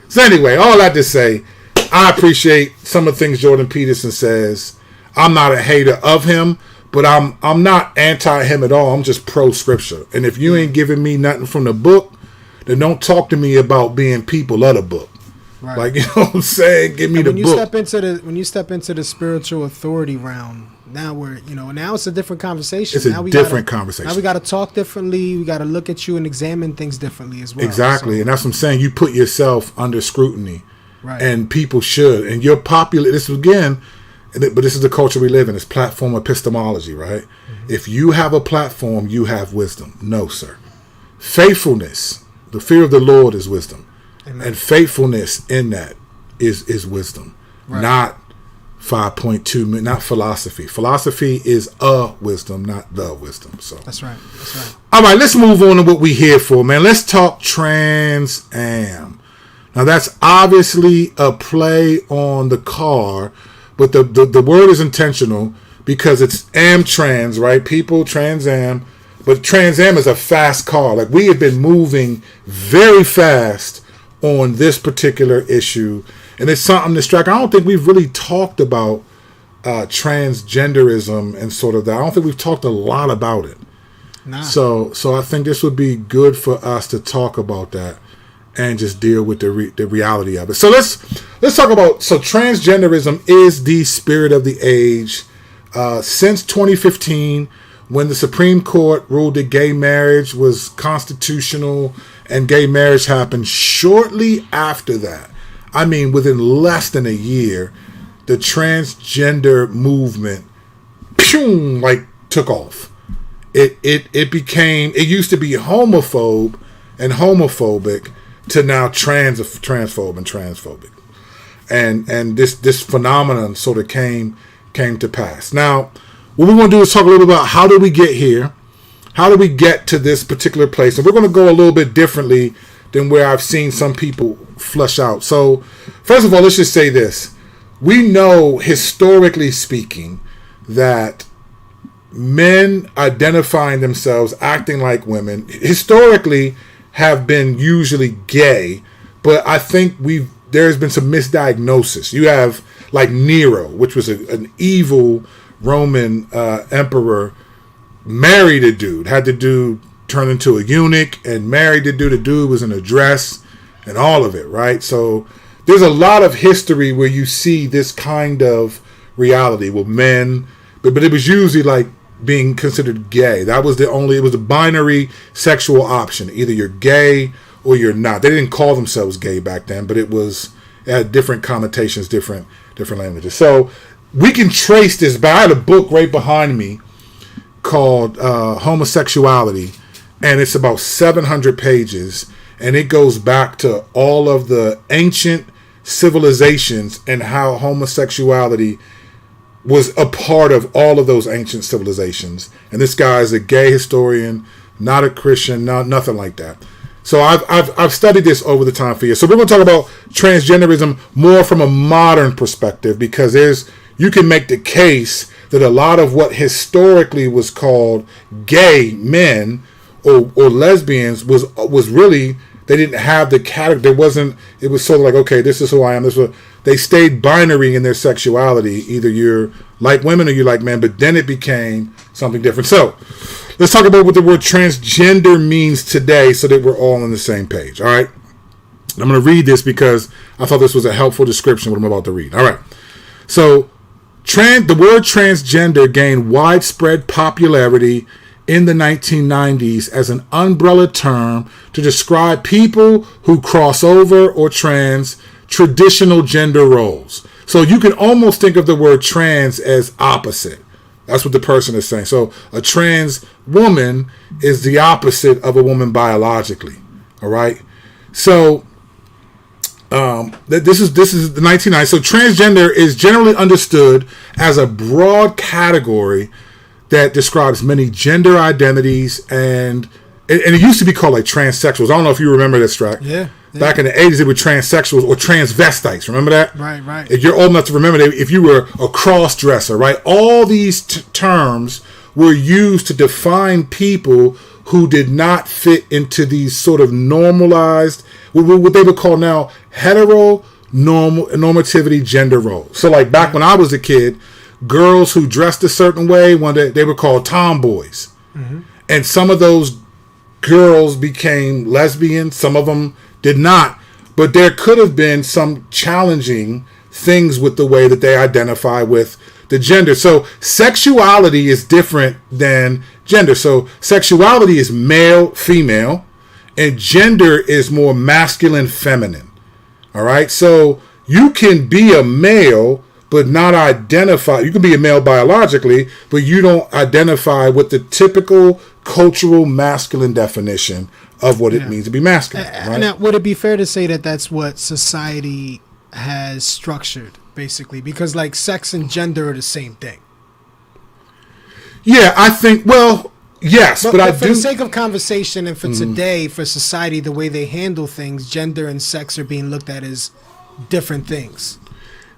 So anyway, all that to say, I appreciate some of the things Jordan Peterson says. I'm not a hater of him, but I'm not anti him at all. I'm just pro scripture. And if you ain't giving me nothing from the book, then don't talk to me about being people of the book. Right. Like, you know what I'm saying? Give me the book. When you step into the spiritual authority realm, now it's a different conversation. It's a different conversation. Now we got to talk differently. We got to look at you and examine things differently as well. Exactly. So, and that's what I'm saying. You put yourself under scrutiny. Right. And people should. And you're popular. This is, again, but this is the culture we live in. It's platform epistemology, right? Mm-hmm. If you have a platform, you have wisdom. No, sir. Faithfulness. The fear of the Lord is wisdom. Amen. And faithfulness in that is wisdom. Right. Not 5.2, not philosophy. Philosophy is a wisdom, not the wisdom. So That's right. All right, let's move on to what we're here for, man. Let's talk Trans Am. Now, that's obviously a play on the car, but the word is intentional because it's Amtrans, right? People, Trans Am. But Trans Am is a fast car. Like, we have been moving very fast on this particular issue. And it's something to strike. I don't think we've really talked about transgenderism and sort of that. I don't think we've talked a lot about it. Nah. So I think this would be good for us to talk about that and just deal with the reality of it. So let's talk about, so transgenderism is the spirit of the age. Since 2015, when the Supreme Court ruled that gay marriage was constitutional and gay marriage happened, shortly after that, I mean within less than a year, the transgender movement took off. It became, it used to be homophobe and homophobic to now transphobe and transphobic. And this phenomenon sort of came to pass. Now, what we want to do is talk a little bit about how did we get here? How did we get to this particular place? And we're going to go a little bit differently than where I've seen some people flush out. So, first of all, let's just say this. We know, historically speaking, that men identifying themselves, acting like women, historically have been usually gay, but I think there's been some misdiagnosis. You have like Nero, which was an evil Roman emperor, married a dude, had the dude turn into a eunuch and married the dude. The dude was in a dress and all of it, right? So there's a lot of history where you see this kind of reality with men, but it was usually like being considered gay. It was a binary sexual option. Either you're gay or you're not. They didn't call themselves gay back then, but it had different connotations, different languages. So we can trace this back. I had a book right behind me called Homosexuality, and it's about 700 pages, and it goes back to all of the ancient civilizations and how homosexuality was a part of all of those ancient civilizations. And this guy is a gay historian, not a Christian, nothing like that. So I've studied this over the time for years. So we're going to talk about transgenderism more from a modern perspective, because you can make the case that a lot of what historically was called gay men or lesbians was really, they didn't have the category. It was sort of like, okay, this is who I am. They stayed binary in their sexuality. Either you're like women or you like men, but then it became something different. So let's talk about what the word transgender means today so that we're all on the same page. All right. I'm going to read this because I thought this was a helpful description of what I'm about to read. All right. So the word transgender gained widespread popularity in the 1990s as an umbrella term to describe people who cross over or trans traditional gender roles. So you can almost think of the word trans as opposite. That's what the person is saying. So a trans woman is the opposite of a woman biologically. All right. So this is the 1990s. So transgender is generally understood as a broad category that describes many gender identities, and it used to be called like transsexuals. I don't know if you remember this, Strack. Yeah. Back in the 80s, it was transsexuals or transvestites. Remember that? Right. If you're old enough to remember that, if you were a cross-dresser, right? All these terms were used to define people who did not fit into these sort of normalized, what they would call now heteronormativity gender roles. So like back when I was a kid, girls who dressed a certain way, they were called tomboys. Mm-hmm. And some of those girls became lesbians. Some of them did not. But there could have been some challenging things with the way that they identify with the gender. So sexuality is different than gender. So sexuality is male, female, and gender is more masculine, feminine. All right. So you can be a male, but not identify. You can be a male biologically, but you don't identify with the typical cultural masculine definition of what it means to be masculine. Right? Now, would it be fair to say that that's what society has structured, basically? Because like sex and gender are the same thing. Yeah, I think, well, yes, but for the sake of conversation and for today, for society, the way they handle things, gender and sex are being looked at as different things.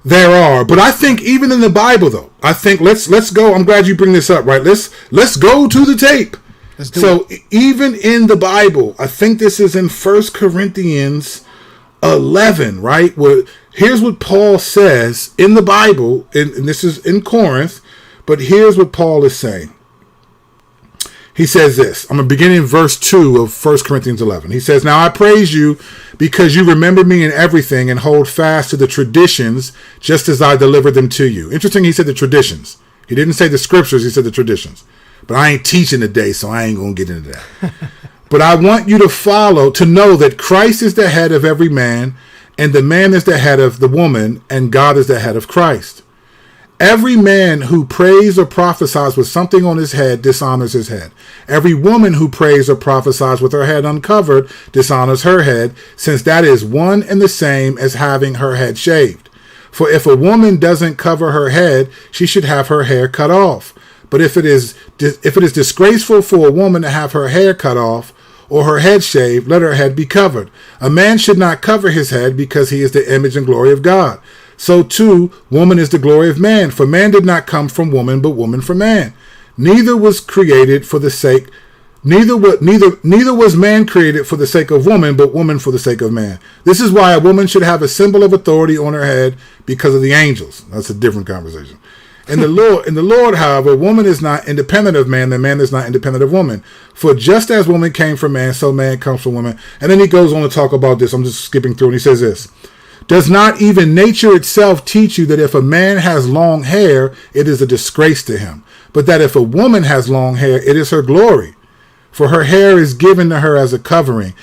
There are, but I think even in the Bible, though, I think let's go. I'm glad you bring this up, right? Let's go to the tape. So even in the Bible, I think this is in 1 Corinthians 11, right? Here's what Paul says in the Bible, and this is in Corinth, but here's what Paul is saying. He says this. I'm going to begin in verse 2 of 1 Corinthians 11. He says, "Now I praise you because you remember me in everything and hold fast to the traditions just as I delivered them to you." Interesting, he said the traditions. He didn't say the scriptures, he said the traditions. But I ain't teaching today, so I ain't going to get into that. But I want you to know that Christ is the head of every man, and the man is the head of the woman, and God is the head of Christ. Every man who prays or prophesies with something on his head dishonors his head. Every woman who prays or prophesies with her head uncovered dishonors her head, since that is one and the same as having her head shaved. For if a woman doesn't cover her head, she should have her hair cut off. But if it is disgraceful for a woman to have her hair cut off, or her head shaved, let her head be covered. A man should not cover his head because he is the image and glory of God. So too, woman is the glory of man. For man did not come from woman, but woman from man. Neither was man created for the sake of woman, but woman for the sake of man. This is why a woman should have a symbol of authority on her head because of the angels. That's a different conversation. In the Lord, however, woman is not independent of man, and man is not independent of woman. For just as woman came from man, so man comes from woman. And then he goes on to talk about this. I'm just skipping through, and he says this. Does not even nature itself teach you that if a man has long hair, it is a disgrace to him, but that if a woman has long hair, it is her glory? For her hair is given to her as a covering.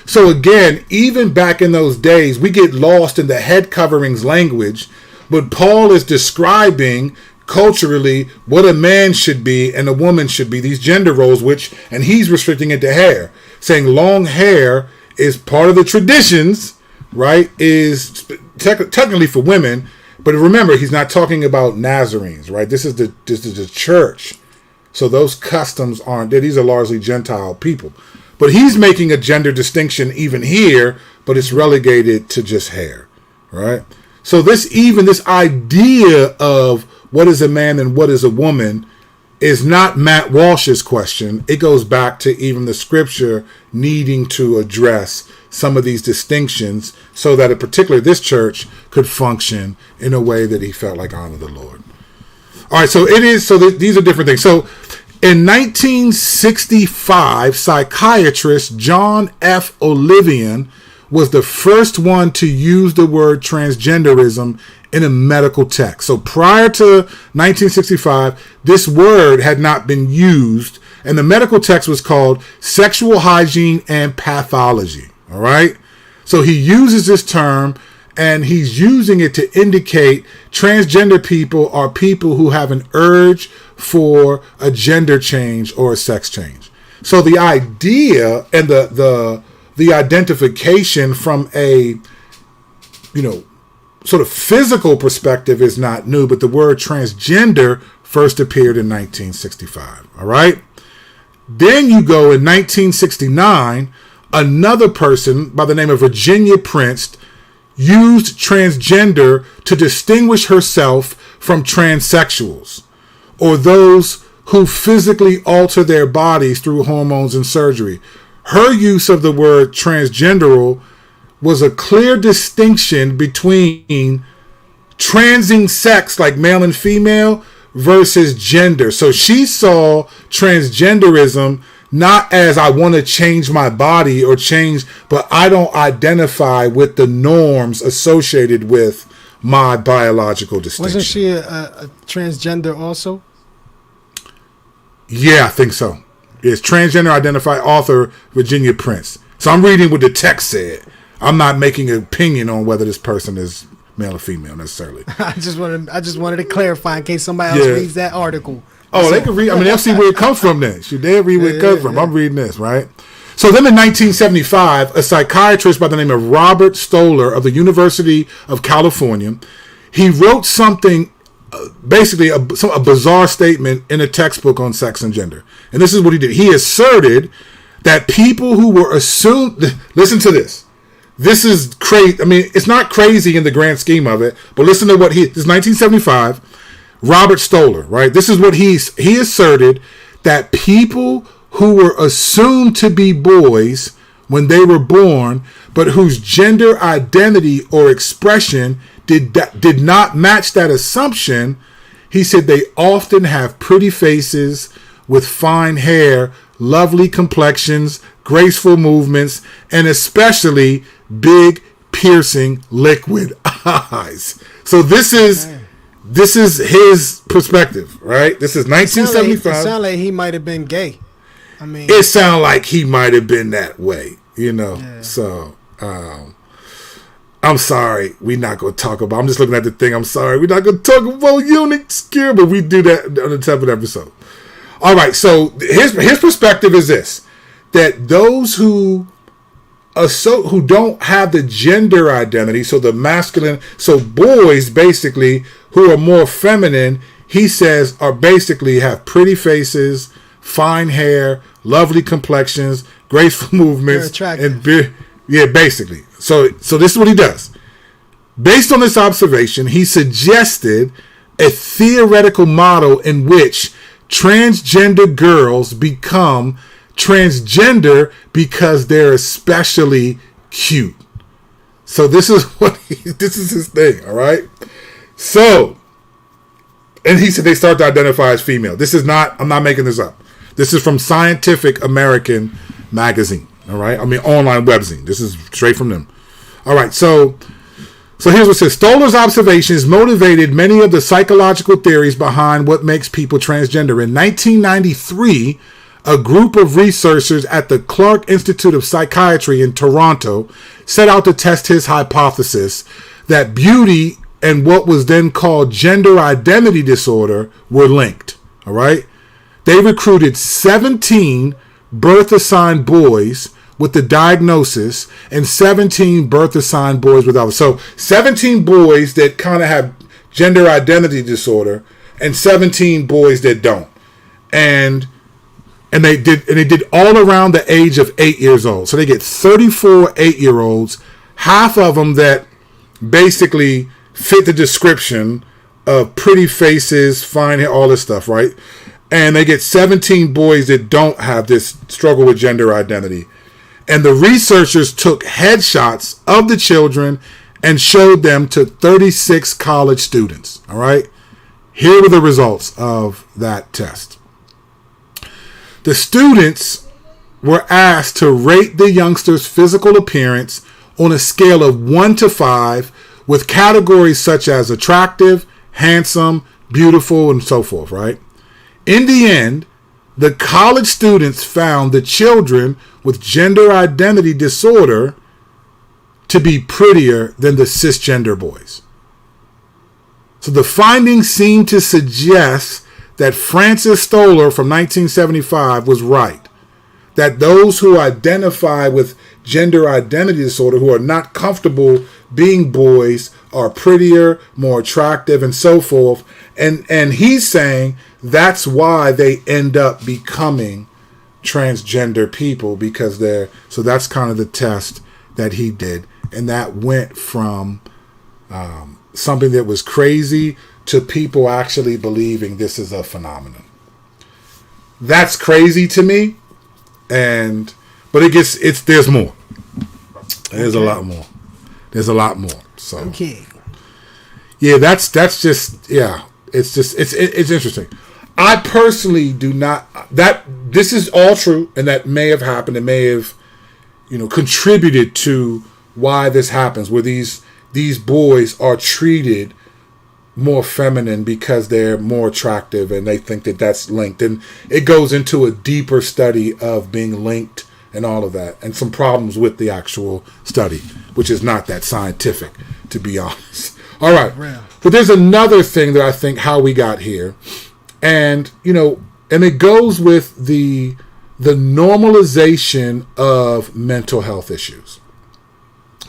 So again, even back in those days, we get lost in the head coverings language, but Paul is describing culturally what a man should be and a woman should be, these gender roles, and he's restricting it to hair, saying long hair is part of the traditions, right, is technically for women, but remember, he's not talking about Nazarenes, right? This is the church. So those customs these are largely Gentile people. But he's making a gender distinction even here, but it's relegated to just hair, right? So this idea of what is a man and what is a woman is not Matt Walsh's question. It goes back to even the scripture needing to address some of these distinctions so that particularly this church could function in a way that he felt like honored the Lord. All right, so these are different things. So in 1965, psychiatrist John F. Olivian was the first one to use the word transgenderism in a medical text. So prior to 1965, this word had not been used, and the medical text was called Sexual Hygiene and Pathology. All right? So he uses this term, and he's using it to indicate transgender people are people who have an urge for a gender change or a sex change. So the idea and the identification from a, sort of physical perspective is not new, but the word transgender first appeared in 1965. All right. Then you go in 1969, another person by the name of Virginia Prince used transgender to distinguish herself from transsexuals or those who physically alter their bodies through hormones and surgery. Her use of the word transgenderal was a clear distinction between transing sex like male and female versus gender. So she saw transgenderism not as I want to change my body but I don't identify with the norms associated with my biological distinction. Wasn't she a transgender also? Yeah, I think so. It's transgender identified author Virginia Prince. So I'm reading what the text said. I'm not making an opinion on whether this person is male or female necessarily. I just wanted to clarify in case somebody else reads that article. Oh, they can read. I mean, they'll see where it comes from then. She did read where it comes from. I'm reading this, right? So then in 1975, a psychiatrist by the name of Robert Stoller of the University of California, he wrote something, basically a bizarre statement in a textbook on sex and gender. And this is what he did. He asserted that people who were assumed, listen to this. This is crazy. I mean, it's not crazy in the grand scheme of it, but listen to what this is 1975. Robert Stoller, right? This is what he asserted, that people who were assumed to be boys when they were born, but whose gender identity or expression did not match that assumption, he said they often have pretty faces with fine hair, lovely complexions, graceful movements, and especially big, piercing, liquid eyes. So this is his perspective, right? This is 1975. It sounds like he might have been gay. I mean, it sounds like he might have been that way, Yeah. So, I'm sorry, we're not going to talk about. I'm just looking at the thing. I'm sorry, we're not going to talk about eunuchs here, but we do that on the seventh episode. All right. So his perspective is this: that those who don't have the gender identity, so the masculine, so boys basically who are more feminine, he says are basically have pretty faces, fine hair, lovely complexions, graceful movements, and basically. So this is what he does. Based on this observation, he suggested a theoretical model in which transgender girls become transgender because they're especially cute. So this is this is his thing, all right? So, and he said they start to identify as female. This is not, I'm not making this up. This is from Scientific American magazine, all right? I mean, online webzine. This is straight from them. All right, so here's what it says. Stoller's observations motivated many of the psychological theories behind what makes people transgender. In 1993, a group of researchers at the Clark Institute of Psychiatry in Toronto set out to test his hypothesis that beauty and what was then called gender identity disorder were linked. All right? They recruited 17 birth-assigned boys with the diagnosis and 17 birth-assigned boys without. So 17 boys that kind of have gender identity disorder and 17 boys that don't. And they did all around the age of 8 years old. So they get 34 8-year-olds, half of them that basically fit the description of pretty faces, fine hair, all this stuff, right? And they get 17 boys that don't have this struggle with gender identity. And the researchers took headshots of the children and showed them to 36 college students, all right? Here were the results of that test. The students were asked to rate the youngsters' physical appearance on a scale of 1 to 5 with categories such as attractive, handsome, beautiful, and so forth, right? In the end, the college students found the children with gender identity disorder to be prettier than the cisgender boys. So the findings seem to suggest that Francis Stoller from 1975 was right. That those who identify with gender identity disorder, who are not comfortable being boys, are prettier, more attractive, and so forth. And he's saying that's why they end up becoming transgender people, because so that's kind of the test that he did. And that went from something that was crazy to people actually believing this is a phenomenon. That's crazy to me. But there's more. There's a lot more. There's a lot more. So okay. Yeah, that's just, yeah. It's interesting. I personally do not, this is all true, and that may have happened. It may have, contributed to why this happens, where these boys are treated more feminine because they're more attractive, and they think that that's linked. And it goes into a deeper study of being linked and all of that, and some problems with the actual study, which is not that scientific, to be honest. All right. But there's another thing that I think how we got here, and it goes with the normalization of mental health issues.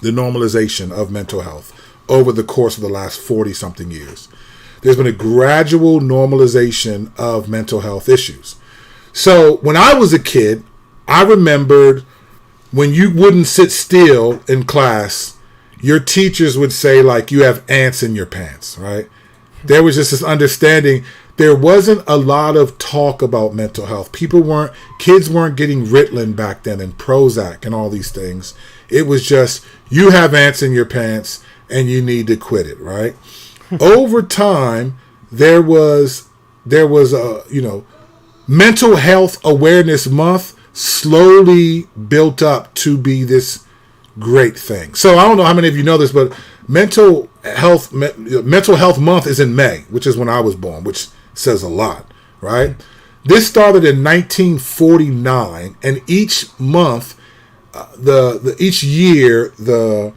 The normalization of mental health over the course of the last 40-something years. There's been a gradual normalization of mental health issues. So when I was a kid, I remembered when you wouldn't sit still in class, your teachers would say, like, you have ants in your pants, right? There was just this understanding. There wasn't a lot of talk about mental health. Kids weren't getting Ritalin back then and Prozac and all these things. It was just, you have ants in your pants and you need to quit it, right? Over time, there was a, Mental Health Awareness Month slowly built up to be this great thing. So I don't know how many of you know this, but Mental Health Month is in May, which is when I was born, which says a lot, right? This started in 1949, and each month, each year, the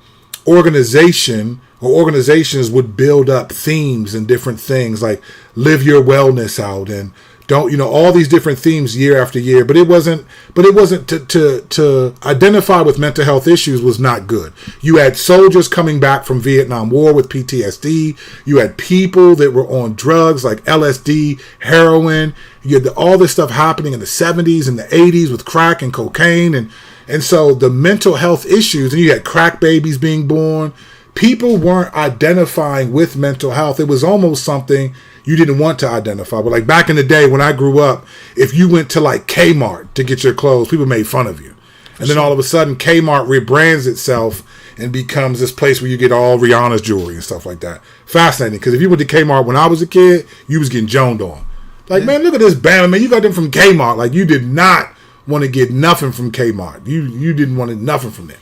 organization or organizations would build up themes and different things like live your wellness out and Don't, all these different themes year after year, but it wasn't to identify with mental health issues was not good. You had soldiers coming back from Vietnam War with PTSD. You had people that were on drugs like LSD, heroin. You had all this stuff happening in the 70s and the 80s with crack and cocaine. And so the mental health issues, and you had crack babies being born. People weren't identifying with mental health. It was almost something you didn't want to identify. But like back in the day when I grew up, if you went to like Kmart to get your clothes, people made fun of you. And then all of a sudden Kmart rebrands itself and becomes this place where you get all Rihanna's jewelry and stuff like that. Fascinating, because if you went to Kmart when I was a kid, you was getting joned on. Like, man, look at this Bama, man. You got them from Kmart. Like, you did not want to get nothing from Kmart. You didn't want nothing from there.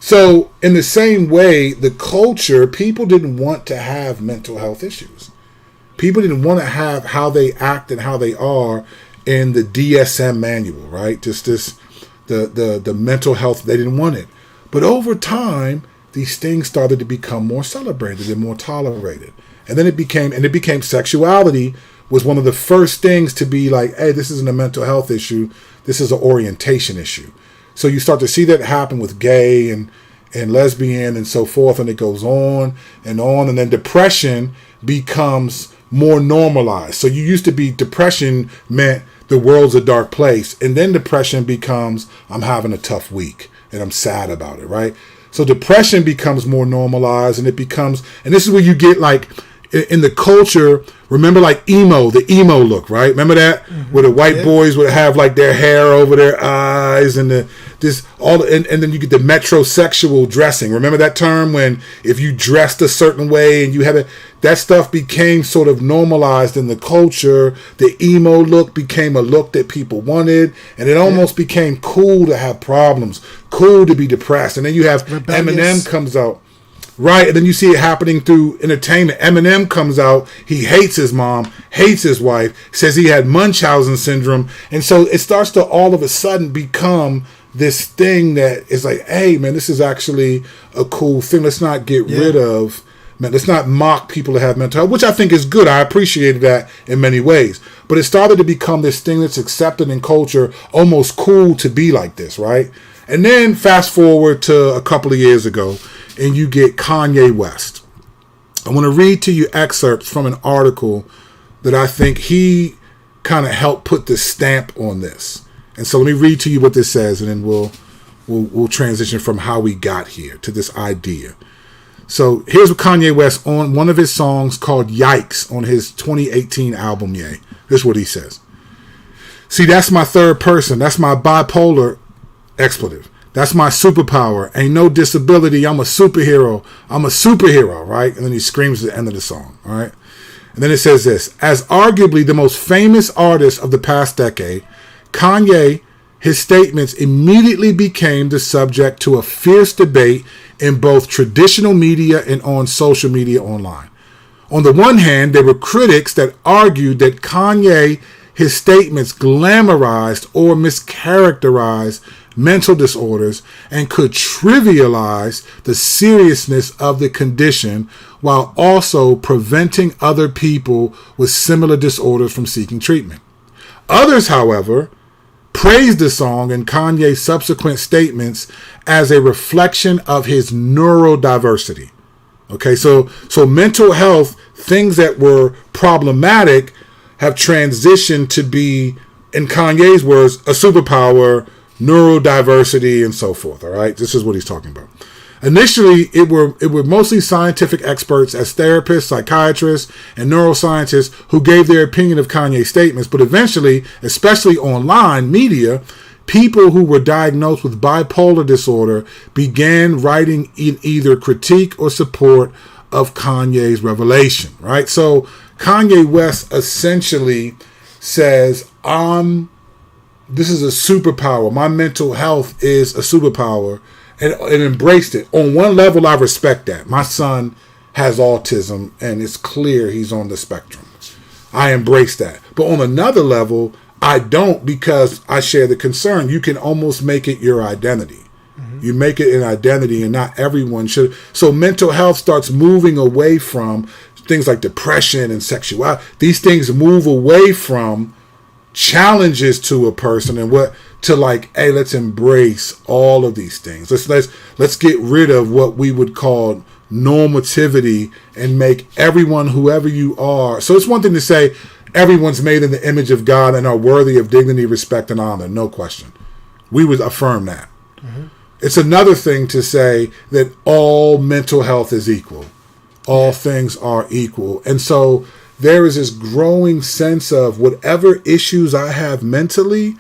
So in the same way, the culture, people didn't want to have mental health issues. People didn't want to have how they act and how they are in the DSM manual, right? Just the mental health, they didn't want it. But over time, these things started to become more celebrated and more tolerated. And then it became sexuality was one of the first things to be like, hey, this isn't a mental health issue. This is an orientation issue. So you start to see that happen with gay and lesbian and so forth, and it goes on, and then depression becomes more normalized. So you used to be, depression meant the world's a dark place, and then depression becomes, I'm having a tough week and I'm sad about it, right? So depression becomes more normalized, and this is where you get like in the culture, remember like the emo look, right? Remember that? Mm-hmm. Where the white boys would have like their hair over their eyes and and then you get the metrosexual dressing. Remember that term, when if you dressed a certain way and you had that stuff became sort of normalized in the culture. The emo look became a look that people wanted, and it almost became cool to have problems, cool to be depressed. And then you have Eminem comes out. Right, and then you see it happening through entertainment. Eminem comes out, he hates his mom, hates his wife, says he had Munchausen syndrome, and so it starts to all of a sudden become this thing that is like, hey, man, this is actually a cool thing. Let's not get rid of, man, let's not mock people that have mental health, which I think is good. I appreciated that in many ways. But it started to become this thing that's accepted in culture, almost cool to be like this, right? And then fast forward to a couple of years ago, and you get Kanye West. I want to read to you excerpts from an article that I think he kind of helped put the stamp on this. And so let me read to you what this says, and then we'll transition from how we got here to this idea. So here's what Kanye West, on one of his songs called Yikes on his 2018 album, Ye. This is what he says. See, that's my third person. That's my bipolar expletive. That's my superpower. Ain't no disability. I'm a superhero. I'm a superhero, right? And then he screams at the end of the song, all right? And then it says this. As arguably the most famous artist of the past decade, Kanye, his statements immediately became the subject to a fierce debate in both traditional media and on social media online. On the one hand, there were critics that argued that Kanye, his statements glamorized or mischaracterized mental disorders and could trivialize the seriousness of the condition while also preventing other people with similar disorders from seeking treatment. Others, however, praised the song and Kanye's subsequent statements as a reflection of his neurodiversity. Okay, so mental health, things that were problematic, have transitioned to be, in Kanye's words, a superpower, neurodiversity, and so forth. All right, this is what he's talking about. Initially, it were mostly scientific experts as therapists, psychiatrists, and neuroscientists who gave their opinion of Kanye's statements. But eventually, especially online media, people who were diagnosed with bipolar disorder began writing in either critique or support of Kanye's revelation. Right. So Kanye West essentially says, this is a superpower. My mental health is a superpower, and embraced it. On one level, I respect that. My son has autism, and it's clear he's on the spectrum. I embrace that. But on another level, I don't, because I share the concern. You can almost make it your identity. Mm-hmm. You make it an identity, and not everyone should. So mental health starts moving away from things like depression and sexuality. These things move away from challenges to a person and what to like, hey, let's embrace all of these things. Let's get rid of what we would call normativity and make everyone whoever you are. So it's one thing to say everyone's made in the image of God and are worthy of dignity, respect, and honor. No question. We would affirm that. Mm-hmm. It's another thing to say that all mental health is equal. All things are equal. And so there is this growing sense of whatever issues I have mentally,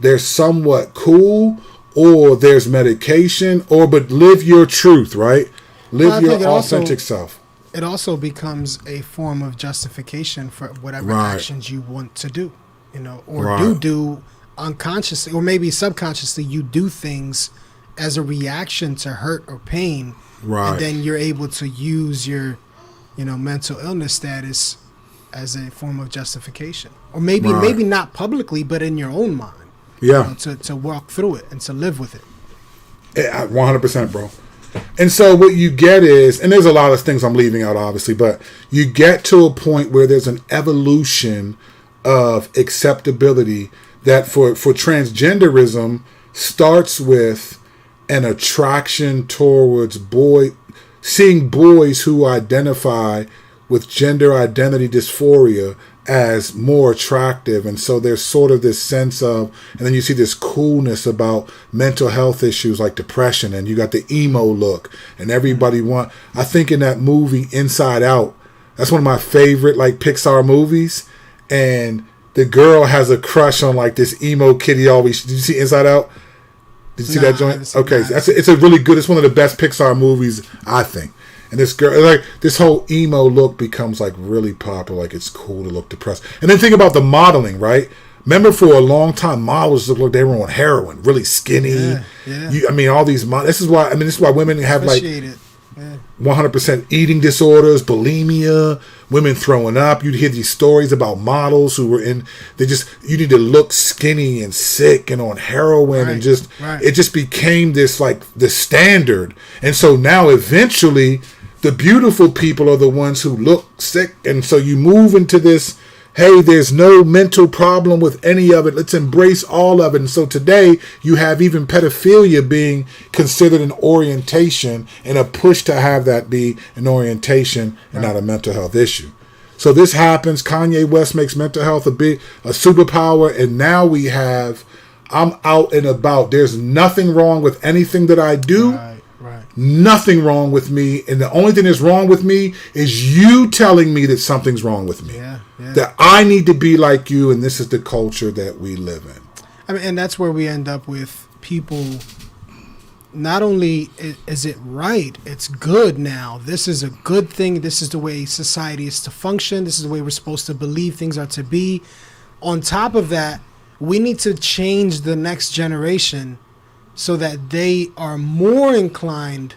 they're somewhat cool, or there's medication, but live your truth, right? Live your authentic self. It also becomes a form of justification for whatever actions you want to do, or do unconsciously, or maybe subconsciously. You do things as a reaction to hurt or pain, and then you're able to use your, mental illness status as a form of justification, or maybe not publicly, but in your own mind. Yeah, to walk through it and to live with it. 100%, bro. And so what you get is, and there's a lot of things I'm leaving out, obviously, but you get to a point where there's an evolution of acceptability that for transgenderism starts with an attraction towards seeing boys who identify with gender identity dysphoria as more attractive. And so there's sort of this sense of, and then you see this coolness about mental health issues like depression, and you got the emo look, and everybody I think in that movie Inside Out, that's one of my favorite like Pixar movies, and the girl has a crush on like this emo kitty always. Did you see Inside Out? Did you see that joint? Okay, it's a really good, it's one of the best Pixar movies, I think. And this girl, like, this whole emo look becomes like really popular. Like, it's cool to look depressed. And then think about the modeling, right? Remember, for a long time, models looked like they were on heroin, really skinny. Yeah. All these models. This is why women have like 100% eating disorders, bulimia, women throwing up. You'd hear these stories about models who were you need to look skinny and sick and on heroin, and it just became this like the standard. And so now eventually the beautiful people are the ones who look sick. And so you move into this, hey, there's no mental problem with any of it. Let's embrace all of it. And so today you have even pedophilia being considered an orientation, and a push to have that be an orientation and not a mental health issue. So this happens. Kanye West makes mental health a superpower. And now we have, I'm out and about. There's nothing wrong with anything that I do. Right. Nothing wrong with me. And the only thing that's wrong with me is you telling me that something's wrong with me. Yeah. That I need to be like you, and this is the culture that we live in. And that's where we end up with people. Not only is it right, it's good now. This is a good thing. This is the way society is to function. This is the way we're supposed to believe things are to be. On top of that, we need to change the next generation so that they are more inclined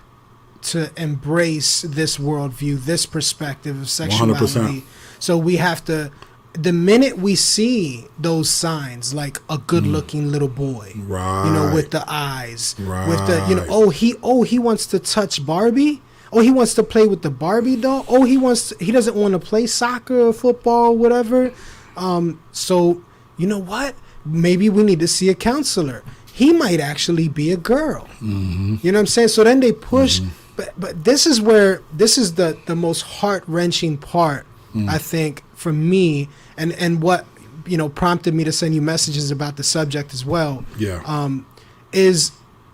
to embrace this worldview, this perspective of sexuality. 100%. So we have to, the minute we see those signs, like a good-looking little boy, with the eyes, with the, he wants to touch Barbie. Oh, he wants to play with the Barbie doll. Oh, he doesn't want to play soccer or football, whatever. So you know what? Maybe we need to see a counselor. He might actually be a girl. Mm-hmm. You know what I'm saying? So then they push, but this is the most heart-wrenching part, I think, for me, and what prompted me to send you messages about the subject as well. Yeah. Is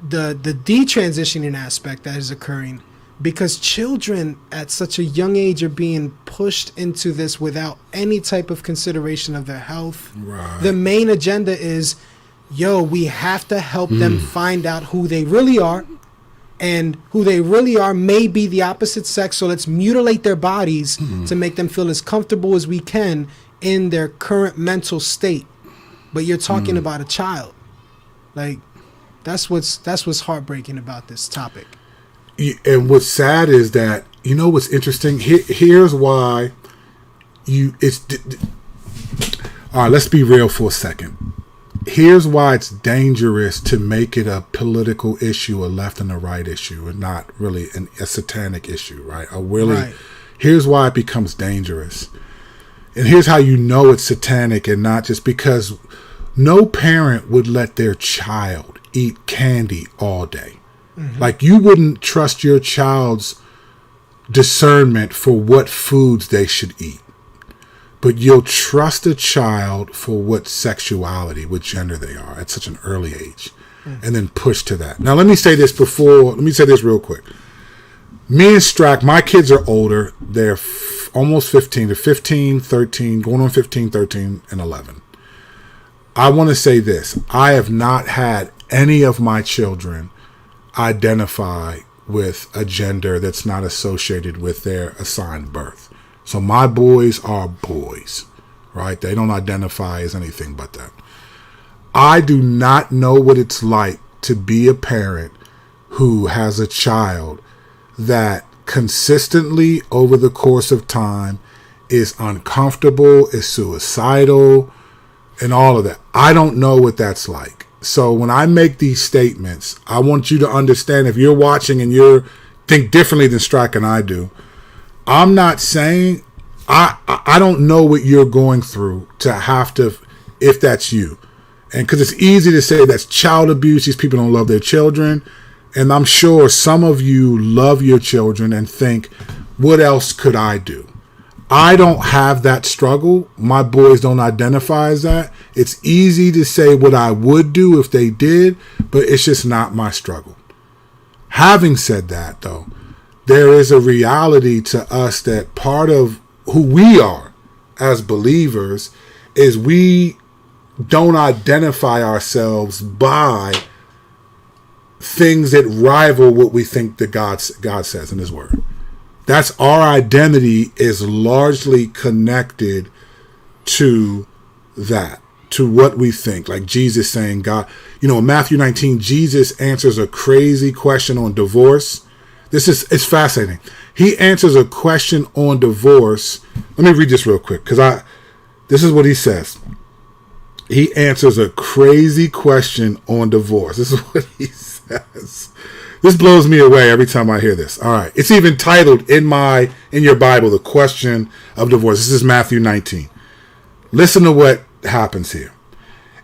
the detransitioning aspect that is occurring, because children at such a young age are being pushed into this without any type of consideration of their health. Right. The main agenda is, we have to help them find out who they really are, and who they really are may be the opposite sex. So let's mutilate their bodies to make them feel as comfortable as we can in their current mental state. But you're talking about a child. Like, that's what's heartbreaking about this topic. And what's sad is that, what's interesting? Here's why all right, let's be real for a second. Here's why it's dangerous to make it a political issue, a left and a right issue, and not really a satanic issue, right? Here's why it becomes dangerous. And here's how you know it's satanic and not just because no parent would let their child eat candy all day. Mm-hmm. Like you wouldn't trust your child's discernment for what foods they should eat. But you'll trust a child for what sexuality, what gender they are at such an early age. Mm-hmm. And then push to that. Now let me say this real quick. Me and Strack, my kids are older. They're almost 15. They're 15, 13, going on 15, 13, and 11. I want to say this. I have not had any of my children identify with a gender that's not associated with their assigned birth. So my boys are boys, right? They don't identify as anything but that. I do not know what it's like to be a parent who has a child that consistently over the course of time is uncomfortable, is suicidal, and all of that. I don't know what that's like. So when I make these statements, I want you to understand, if you're watching and you think differently than Strack and I do, I'm not saying, I don't know what you're going through to have to, if that's you. And because it's easy to say that's child abuse, these people don't love their children. And I'm sure some of you love your children and think, what else could I do? I don't have that struggle. My boys don't identify as that. It's easy to say what I would do if they did, but it's just not my struggle. Having said that, though, there is a reality to us that part of who we are as believers is we don't identify ourselves by things that rival what we think that God says in his word. That's our identity is largely connected to that, to what we think. Like Jesus saying, God, in Matthew 19, Jesus answers a crazy question on divorce. It's fascinating. He answers a question on divorce. Let me read this real quick because this is what he says. He answers a crazy question on divorce. This is what he says. This blows me away every time I hear this. All right. It's even titled in your Bible, The Question of Divorce. This is Matthew 19. Listen to what happens here.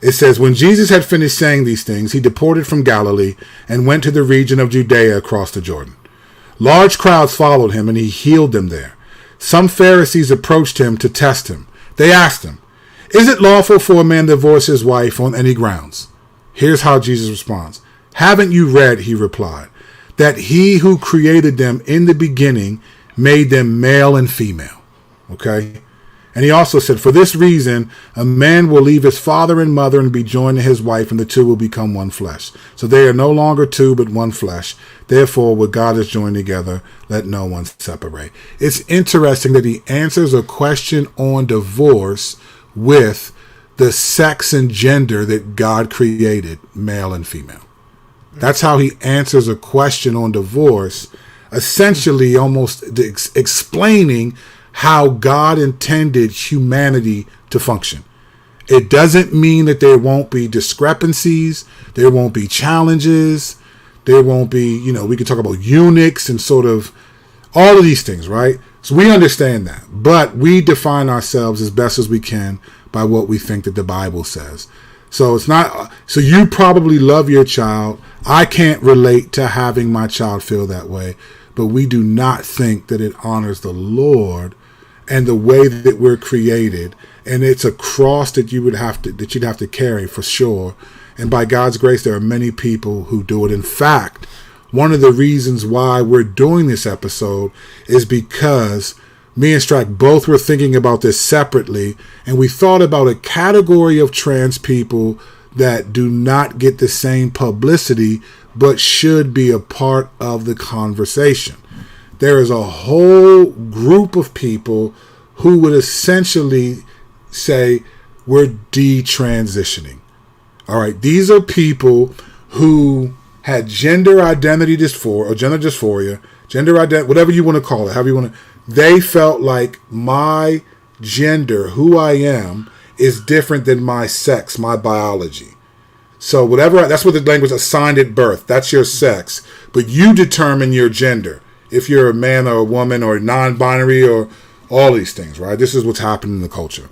It says, when Jesus had finished saying these things, he departed from Galilee and went to the region of Judea across the Jordan. Large crowds followed him and he healed them there. Some Pharisees approached him to test him. They asked him, is it lawful for a man to divorce his wife on any grounds? Here's how Jesus responds. Haven't you read, he replied, that he who created them in the beginning made them male and female? Okay? And he also said, for this reason, a man will leave his father and mother and be joined to his wife, and the two will become one flesh. So they are no longer two, but one flesh. Therefore, what God has joined together, let no one separate. It's interesting that he answers a question on divorce with the sex and gender that God created, male and female. That's how he answers a question on divorce, essentially almost explaining how God intended humanity to function. It doesn't mean that there won't be discrepancies, there won't be challenges, there won't be, we could talk about eunuchs and sort of all of these things, right? So we understand that, but we define ourselves as best as we can by what we think that the Bible says. So it's not, so you probably love your child. I can't relate to having my child feel that way, but we do not think that it honors the Lord and the way that we're created. And it's a cross that you'd have to carry for sure. And by God's grace, there are many people who do it. In fact, one of the reasons why we're doing this episode is because me and Strack both were thinking about this separately, and we thought about a category of trans people that do not get the same publicity, but should be a part of the conversation. There is a whole group of people who would essentially say we're detransitioning. All right, these are people who had gender identity dysphoria or gender dysphoria, gender identity, whatever you want to call it, however you want to. They felt like my gender, who I am, is different than my sex, my biology. So whatever, that's what the language assigned at birth. That's your sex, but you determine your gender. If you're a man or a woman or non-binary or all these things, right? This is what's happening in the culture.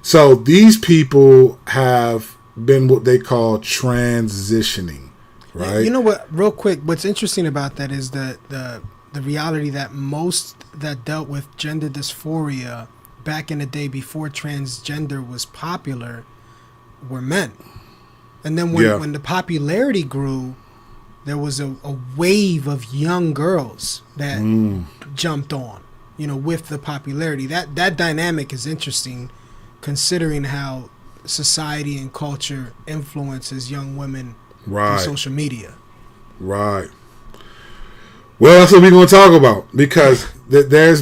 So these people have been what they call transitioning, right? You know what? Real quick, what's interesting about that is the reality that most that dealt with gender dysphoria back in the day before transgender was popular were men. And then when the popularity grew, there was a wave of young girls that jumped on, with the popularity. That dynamic is interesting, considering how society and culture influences young women through social media. Right. Well, that's what we're going to talk about, because there's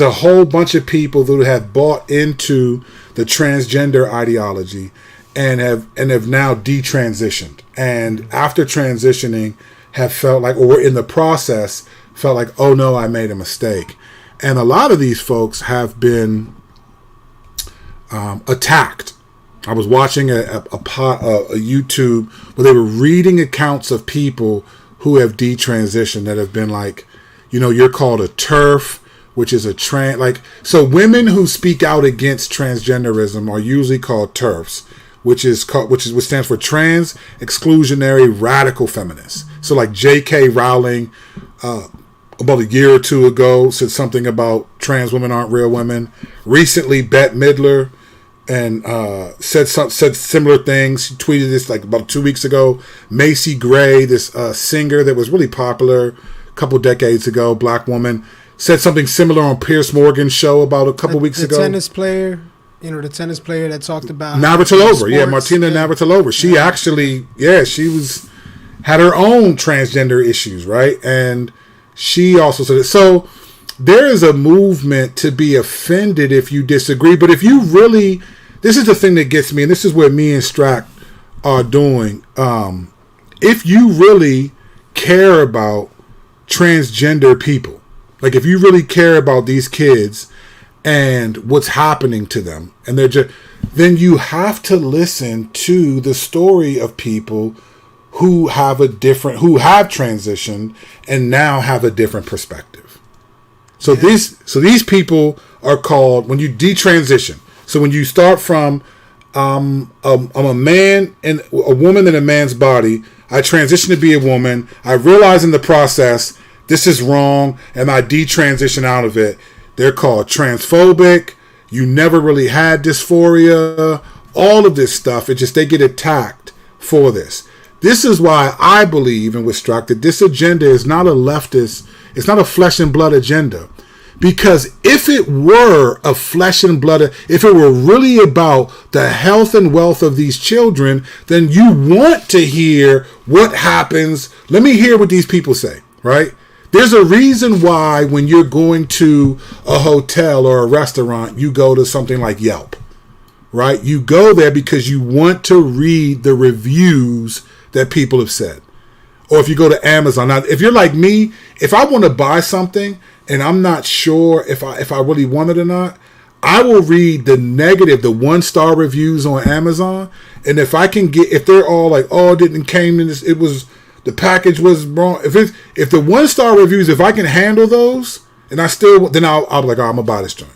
a whole bunch of people who have bought into the transgender ideology and have now detransitioned, and after transitioning have felt like, or were in the process, felt like, oh no, I made a mistake. And a lot of these folks have been attacked. I was watching a YouTube where they were reading accounts of people who have detransitioned that have been like, you're called a TERF, which is so women who speak out against transgenderism are usually called TERFs, which stands for Trans Exclusionary Radical Feminists. So like J.K. Rowling, about a year or two ago, said something about trans women aren't real women. Recently, Bette Midler and said similar things. She tweeted this like about 2 weeks ago. Macy Gray, this singer that was really popular a couple decades ago, black woman, said something similar on Piers Morgan's show about a couple weeks ago. The tennis player that talked about Navratilova, Martina Navratilova. She actually, she had her own transgender issues, right? And she also said it. So there is a movement to be offended if you disagree, but if you really, this is the thing that gets me, and this is what me and Strack are doing. If you really care about transgender people, like if you really care about these kids and what's happening to them, and then you have to listen to the story of people who have transitioned and now have a different perspective. So these people are called, when you detransition. So when you start from I'm a man and a woman in a man's body, I transition to be a woman. I realize in the process this is wrong, and I detransition out of it. They're called transphobic. You never really had dysphoria. All of this stuff. They get attacked for this. This is why I believe, and with Strack, that this agenda is not a leftist, it's not a flesh and blood agenda. Because if it were a flesh and blood, if it were really about the health and wealth of these children, then you want to hear what happens. Let me hear what these people say, right? There's a reason why when you're going to a hotel or a restaurant, you go to something like Yelp, right? You go there because you want to read the reviews that people have said. Or if you go to Amazon. Now, if you're like me, if I want to buy something and I'm not sure if I really want it or not, I will read the negative, the 1-star reviews on Amazon. And if they're all like, oh, it didn't came in this, the package was wrong. If the 1-star reviews, if I can handle those, and then I'll be like, oh, I'm gonna buy this joint.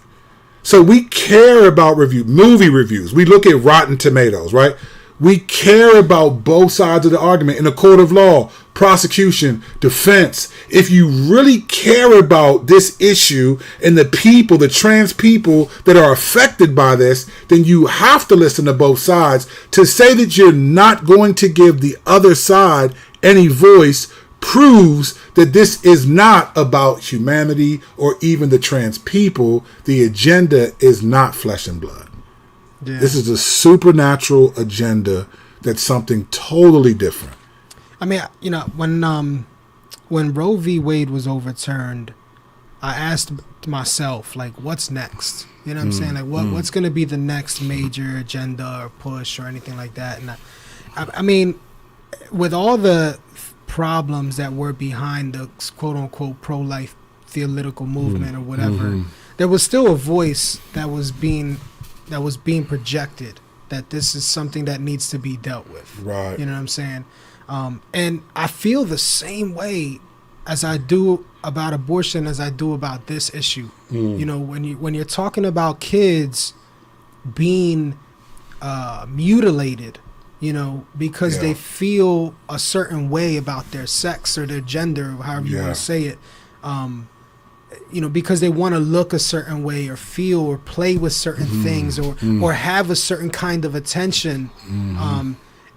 So we care about movie reviews. We look at Rotten Tomatoes, right? We care about both sides of the argument in a court of law, prosecution, defense. If you really care about this issue and the people, the trans people that are affected by this, then you have to listen to both sides. To say that you're not going to give the other side any voice proves that this is not about humanity or even the trans people. The agenda is not flesh and blood. Yeah. This is a supernatural agenda that's something totally different. I mean, when Roe v. Wade was overturned, I asked myself, like, what's next? You know what I'm saying? Like, what's going to be the next major agenda or push or anything like that? And I mean, with all the problems that were behind the quote-unquote pro-life theological movement or whatever, there was still a voice that was being projected that this is something that needs to be dealt with. Right. You know what I'm saying? And I feel the same way as I do about abortion as I do about this issue. You know, when you're talking about kids being mutilated, you know, because they feel a certain way about their sex or their gender, or however you want to say it, you know, because they want to look a certain way or feel or play with certain things or have a certain kind of attention,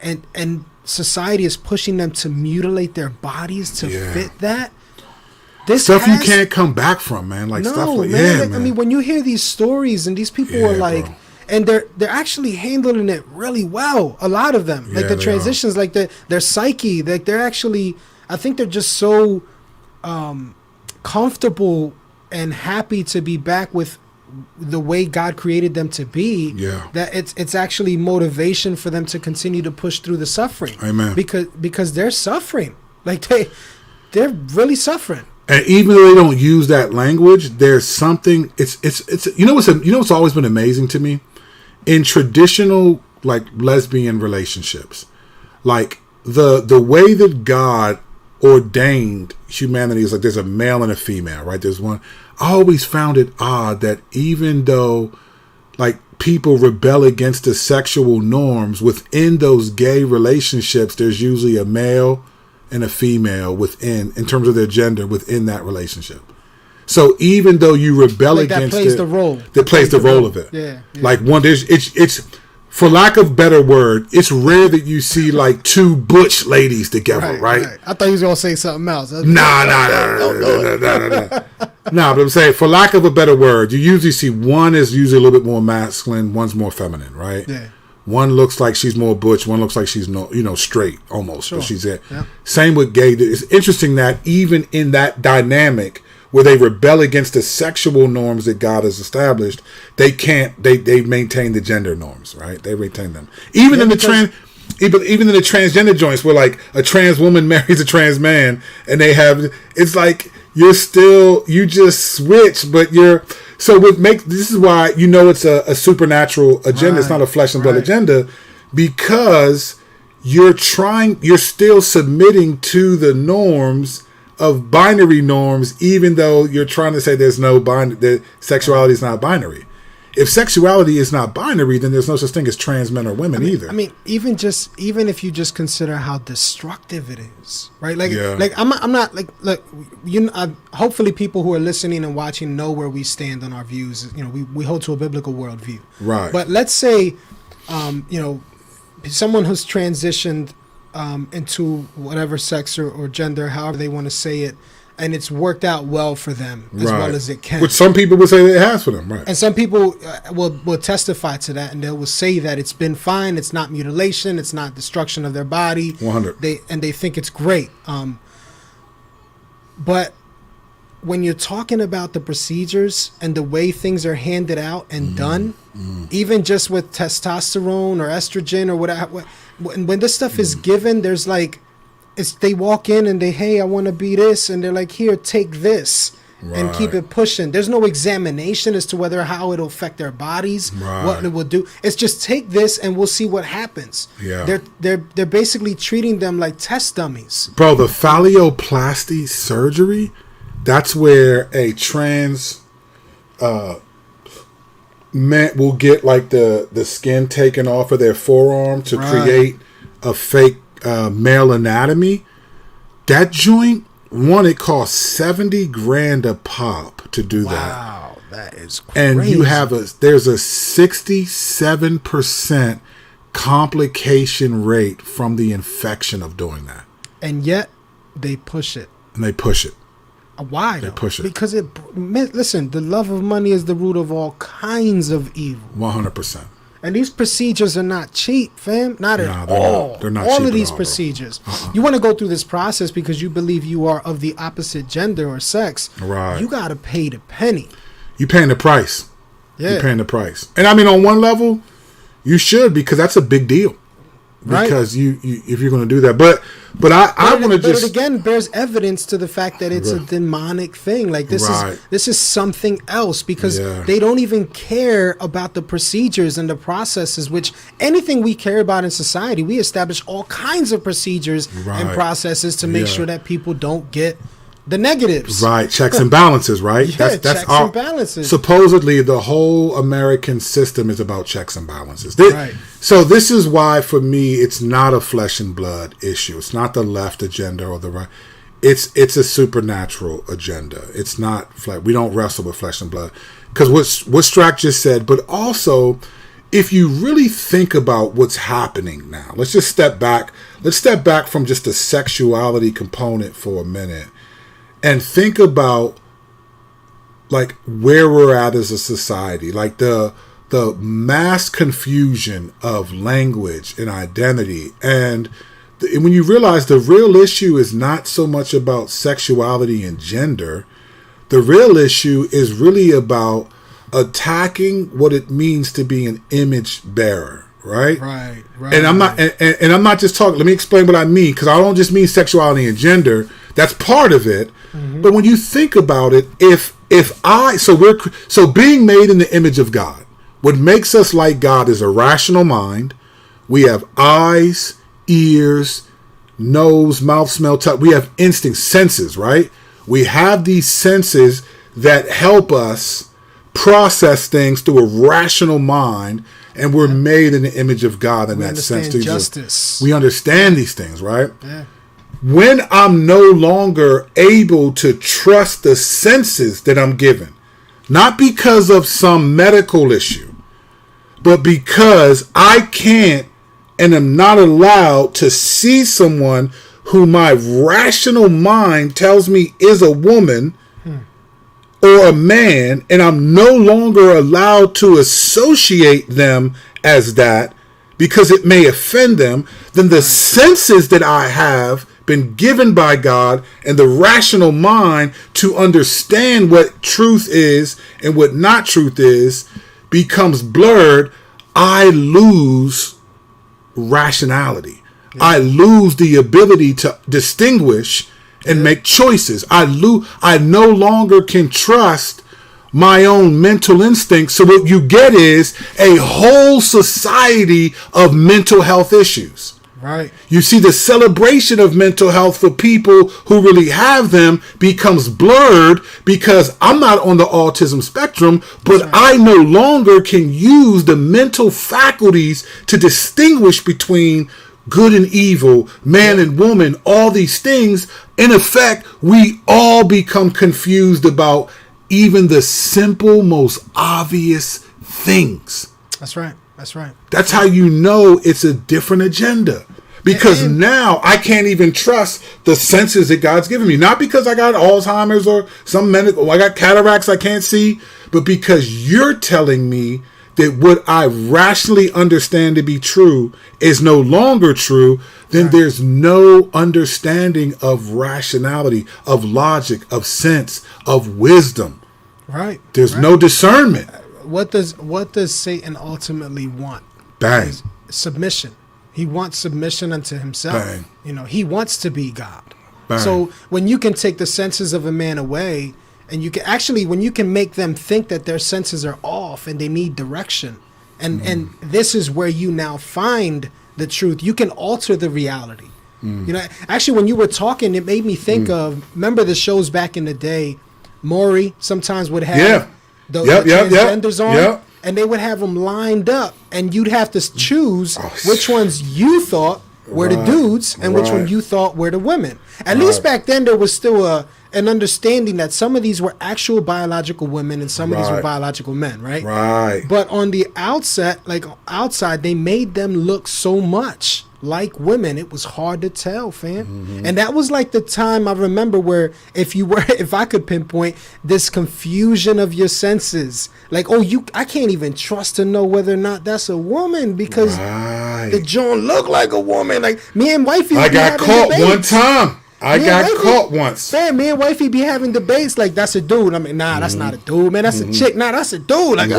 and society is pushing them to mutilate their bodies to fit that. This stuff you can't come back from, man. Like stuff like man. I mean, when you hear these stories and these people are like, and they're actually handling it really well. A lot of them, like the transitions, like their psyche, like they're actually, I think they're just so comfortable and happy to be back with the way God created them to be, that it's actually motivation for them to continue to push through the suffering. Amen. Because they're suffering, like they're really suffering. And even though they don't use that language, there's something. It's you know what's always been amazing to me in traditional like lesbian relationships, like the way that God ordained humanity is like there's a male and a female, right? There's one. I always found it odd that even though like people rebel against the sexual norms within those gay relationships, there's usually a male and a female within, in terms of their gender, within that relationship. So even though you rebel like against that plays it, the role. That plays the role of it. Yeah. Like one, it's for lack of better word, it's rare that you see like two butch ladies together, right? I thought you was gonna say something else. Nah. Nah, but I'm saying, for lack of a better word, you usually see one is usually a little bit more masculine, one's more feminine, right? Yeah. One looks like she's more butch, one looks like she's straight almost. Sure. But she's it. Yep. Same with gay. It's interesting that even in that dynamic where they rebel against the sexual norms that God has established, they maintain the gender norms, right? They retain them. Even in the transgender joints where like a trans woman marries a trans man and it's like you just switch, but this is why it's a supernatural agenda. Right. It's not a flesh and blood agenda, because you're still submitting to the norms of binary norms, even though you're trying to say there's no that sexuality is not binary. If sexuality is not binary, then there's no such thing as trans men or women either. I mean, even if you just consider how destructive it is, right? I'm not like, look, hopefully people who are listening and watching know where we stand on our views. You know, we hold to a biblical worldview, right? But let's say, someone who's transitioned into whatever sex or gender, however they want to say it, and it's worked out well for them as well as it can. Which some people would say that it has for them, right? And some people will testify to that, and they will say that it's been fine. It's not mutilation. It's not destruction of their body. 100. They think it's great. But when you're talking about the procedures and the way things are handed out and done, even just with testosterone or estrogen or whatever, when this stuff is given, there's like, they walk in and hey, I want to be this, and they're like, here, take this, and keep it pushing. There's no examination as to how it'll affect their bodies, what it will do. It's just take this and we'll see what happens. Yeah. They're basically treating them like test dummies. Bro, the phalloplasty surgery, that's where a trans man will get like the skin taken off of their forearm to create a fake male anatomy. That joint, it costs $70,000 a pop to do that. Wow, that is crazy. And there's a 67% complication rate from the infection of doing that. And yet they push it. Why? They push it because listen, the love of money is the root of all kinds of evil. 100%. And these procedures are not cheap, fam. Not at all. They're not all cheap of these at all, procedures. You want to go through this process because you believe you are of the opposite gender or sex. Right. You got to pay the penny. You're paying the price. Yeah. You're paying the price. And I mean, on one level, you should, because that's a big deal. Because you if you're going to do that. But I want to just... But it again bears evidence to the fact that it's a demonic thing. Like this is something else, because they don't even care about the procedures and the processes, which anything we care about in society, we establish all kinds of procedures and processes to make sure that people don't get the negatives. Right, checks and balances, right? Yeah, checks and balances. Supposedly, the whole American system is about checks and balances. Right. So this is why, for me, it's not a flesh and blood issue. It's not the left agenda or the right. It's a supernatural agenda. It's not we don't wrestle with flesh and blood. Because what Strack just said, but also, if you really think about what's happening now, let's just step back. Let's step back from just the sexuality component for a minute and think about like where we're at as a society, like the mass confusion of language and identity. And when you realize the real issue is not so much about sexuality and gender, the real issue is really about attacking what it means to be an image bearer, right? Right. And I'm not, and I'm not just talking. Let me explain what I mean, because I don't just mean sexuality and gender. That's part of it. Mm-hmm. But when you think about it, so being made in the image of God, what makes us like God is a rational mind. We have eyes, ears, nose, mouth, smell, touch. We have instincts, senses, right? We have these senses that help us process things through a rational mind, and we're made in the image of God in that sense. Justice. We understand these things, right? Yeah. When I'm no longer able to trust the senses that I'm given, not because of some medical issue, but because I can't and am not allowed to see someone who my rational mind tells me is a woman or a man, and I'm no longer allowed to associate them as that because it may offend them, then the senses that I have been given by God and the rational mind to understand what truth is and what not truth is becomes blurred. I lose rationality. Yeah. I lose the ability to distinguish and make choices. I no longer can trust my own mental instincts. So what you get is a whole society of mental health issues. Right. You see, the celebration of mental health for people who really have them becomes blurred because I'm not on the autism spectrum, but right. I no longer can use the mental faculties to distinguish between good and evil, man and woman, all these things. In effect, we all become confused about even the simple, most obvious things. That's right. That's right. That's how you know it's a different agenda. Because now I can't even trust the senses that God's given me. Not because I got Alzheimer's or some medical, I got cataracts I can't see, but because you're telling me that what I rationally understand to be true is no longer true, then right. There's no understanding of rationality, of logic, of sense, of wisdom. Right. There's no discernment. What does Satan ultimately want? Bang. Submission. He wants submission unto himself. Bang. You know, he wants to be God. Bang. So when you can take the senses of a man away, and you can actually, when you can make them think that their senses are off and they need direction, and this is where you now find the truth. You can alter the reality. You know, actually, when you were talking, it made me think of, remember the shows back in the day, Maury sometimes would have the transgenders on, and they would have them lined up, and you'd have to choose which ones you thought were the dudes and which one you thought were the women. At least back then, there was still an understanding that some of these were actual biological women and some of these were biological men, right? Right. But on the outside, they made them look so much like women, it was hard to tell, fam. And that was like the time I remember where if I could pinpoint this confusion of your senses, like, I can't even trust to know whether or not that's a woman because the John looked like a woman. Like me and wifey, I got caught one time. I got caught once. Man, me and wifey be having debates like, that's a dude. I mean, nah, that's not a dude, man. That's a chick. Nah, that's a dude. Like,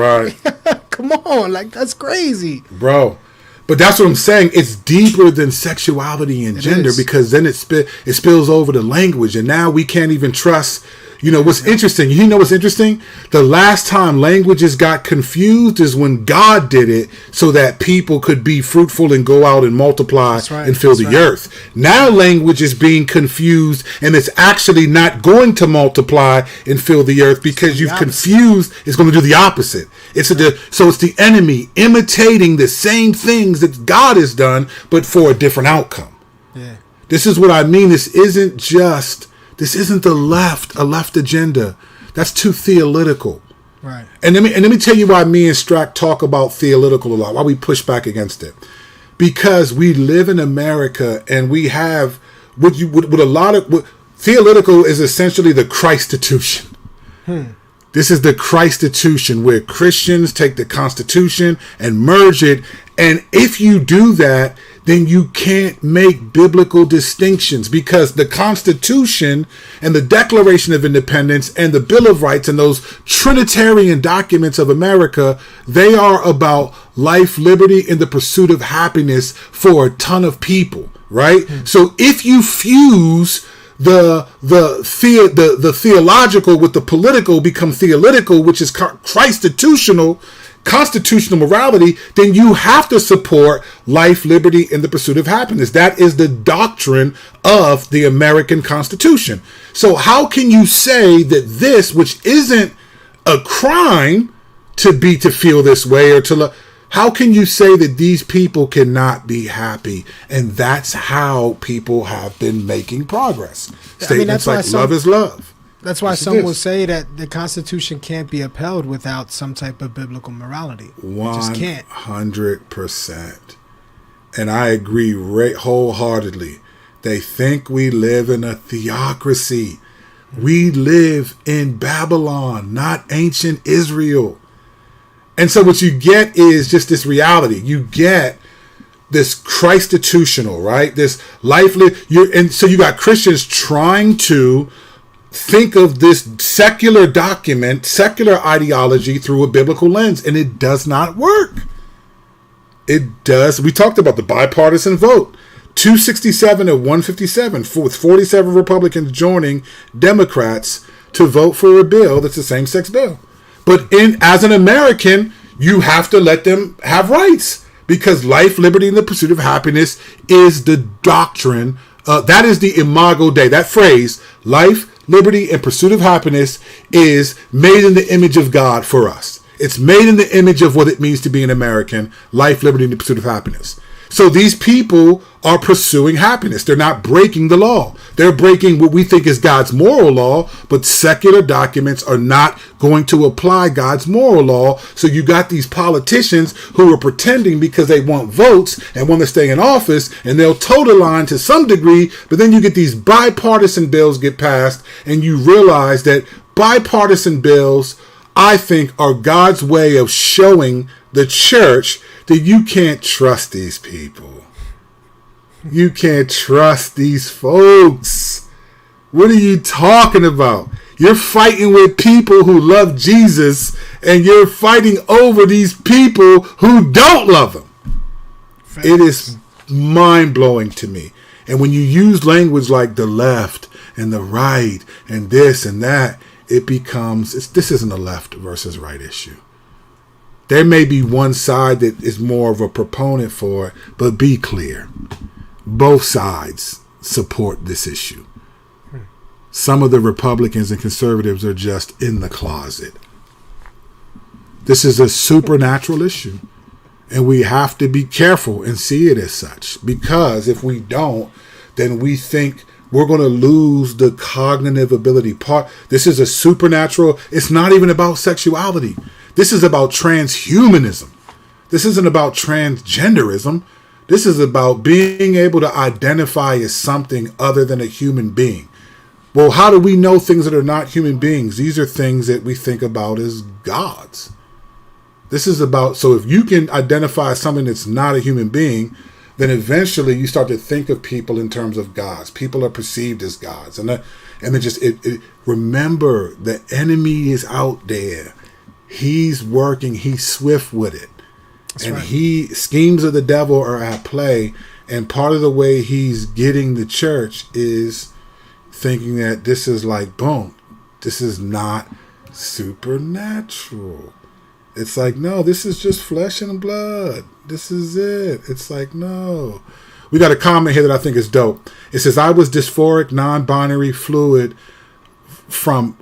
come on, like that's crazy, bro. But that's what I'm saying. It's deeper than sexuality and gender because then it spills over to language, and now we can't even trust. You know what's interesting? You know what's interesting? The last time languages got confused is when God did it so that people could be fruitful and go out and multiply and fill the earth. Now language is being confused and it's actually not going to multiply and fill the earth because you've confused. It's going to do the opposite. So it's the enemy imitating the same things that God has done, but for a different outcome. Yeah. This is what I mean. This isn't a left agenda. That's too theological. Right. And let me tell you why me and Strack talk about theological a lot, why we push back against it. Because we live in America and we have theological is essentially the Christitution. This is the Christitution where Christians take the Constitution and merge it. And if you do that, then you can't make biblical distinctions because the Constitution and the Declaration of Independence and the Bill of Rights and those Trinitarian documents of America, they are about life, liberty, and the pursuit of happiness for a ton of people, right? So if you fuse the theological with the political, become theological, which is constitutional morality, then you have to support life, liberty, and the pursuit of happiness. That is the doctrine of the American Constitution. So how can you say that this, which isn't a crime to feel this way or how can you say that these people cannot be happy? And that's how people have been making progress. Statements like love is love. That's why some will say that the Constitution can't be upheld without some type of biblical morality. Just can't. 100%. And I agree wholeheartedly. They think we live in a theocracy. We live in Babylon, not ancient Israel. And so what you get is just this reality. You get this Christitutional, right? This life. And so you got Christians trying to think of this secular document, secular ideology through a biblical lens, and it does not work. It does. We talked about the bipartisan vote. 267 to 157, with 47 Republicans joining Democrats to vote for a bill that's a same-sex bill. But as an American, you have to let them have rights because life, liberty, and the pursuit of happiness is the doctrine. That is the imago Dei. That phrase, life, liberty, and pursuit of happiness, is made in the image of God for us. It's made in the image of what it means to be an American, life, liberty, and the pursuit of happiness. So these people are pursuing happiness. They're not breaking the law. They're breaking what we think is God's moral law, but secular documents are not going to apply God's moral law. So you got these politicians who are pretending because they want votes and want to stay in office, and they'll toe the line to some degree, but then you get these bipartisan bills get passed, and you realize that bipartisan bills, I think, are God's way of showing the church that you can't trust these people. You can't trust these folks. What are you talking about? You're fighting with people who love Jesus, and you're fighting over these people who don't love him. Facts. It is mind-blowing to me. And when you use language like the left and the right and this and that, it becomes, this isn't a left versus right issue. There may be one side that is more of a proponent for it, but be clear. Both sides support this issue. Some of the Republicans and conservatives are just in the closet. This is a supernatural issue, and we have to be careful and see it as such, because if we don't, then we think we're going to lose the cognitive ability part. This is a supernatural. It's not even about sexuality. This is about transhumanism. This isn't about transgenderism. This is about being able to identify as something other than a human being. Well, how do we know things that are not human beings? These are things that we think about as gods. This is about, so if you can identify something that's not a human being, then eventually you start to think of people in terms of gods. People are perceived as gods. And remember, the enemy is out there. He's working. He's swift with it. That's and right. Schemes of the devil are at play. And part of the way he's getting the church is thinking that this is like, boom, this is not supernatural. It's like, no, this is just flesh and blood. This is it. It's like, no. We got a comment here that I think is dope. It says, I was dysphoric, non-binary, fluid from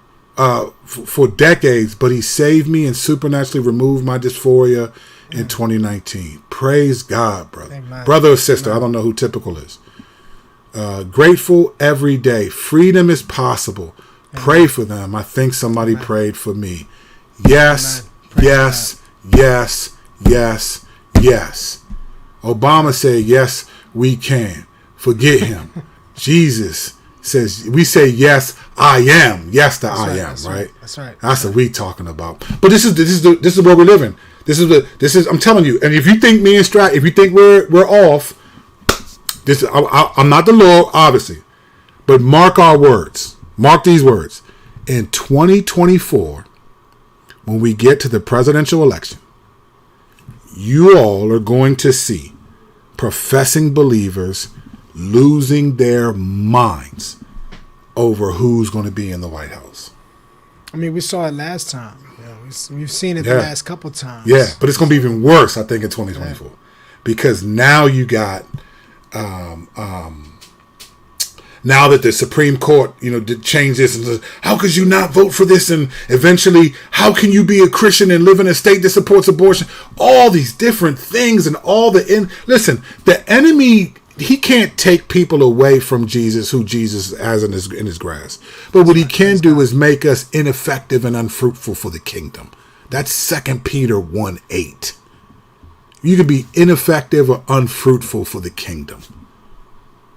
for decades, but he saved me and supernaturally removed my dysphoria in 2019. Praise God, brother. Amen. Brother or sister, Amen. I don't know who typical is. Grateful every day. Freedom is possible. Amen. Pray for them. I think somebody prayed for me. Yes, yes, yes, yes, yes. Obama said, yes, we can. Forget him. Jesus says, we say, yes, I am. Yes, the I am, right? That's right. That's what we talking about. But this is where we're living. This is I'm telling you. And if you think me and Strat, if you think we're off, I'm not the Lord, obviously. But mark our words. Mark these words. In 2024, when we get to the presidential election, you all are going to see professing believers losing their minds over who's going to be in the White House. I mean, we saw it last time. We've seen it the last couple times. Yeah, but it's going to be even worse, I think, in 2024. Because now you got... now that the Supreme Court, did change this, and says, how could you not vote for this? And eventually, how can you be a Christian and live in a state that supports abortion? All these different things and listen, the enemy, he can't take people away from Jesus, who Jesus has in his grasp. But what he can do is make us ineffective and unfruitful for the kingdom. That's 2 Peter 1:8. You can be ineffective or unfruitful for the kingdom.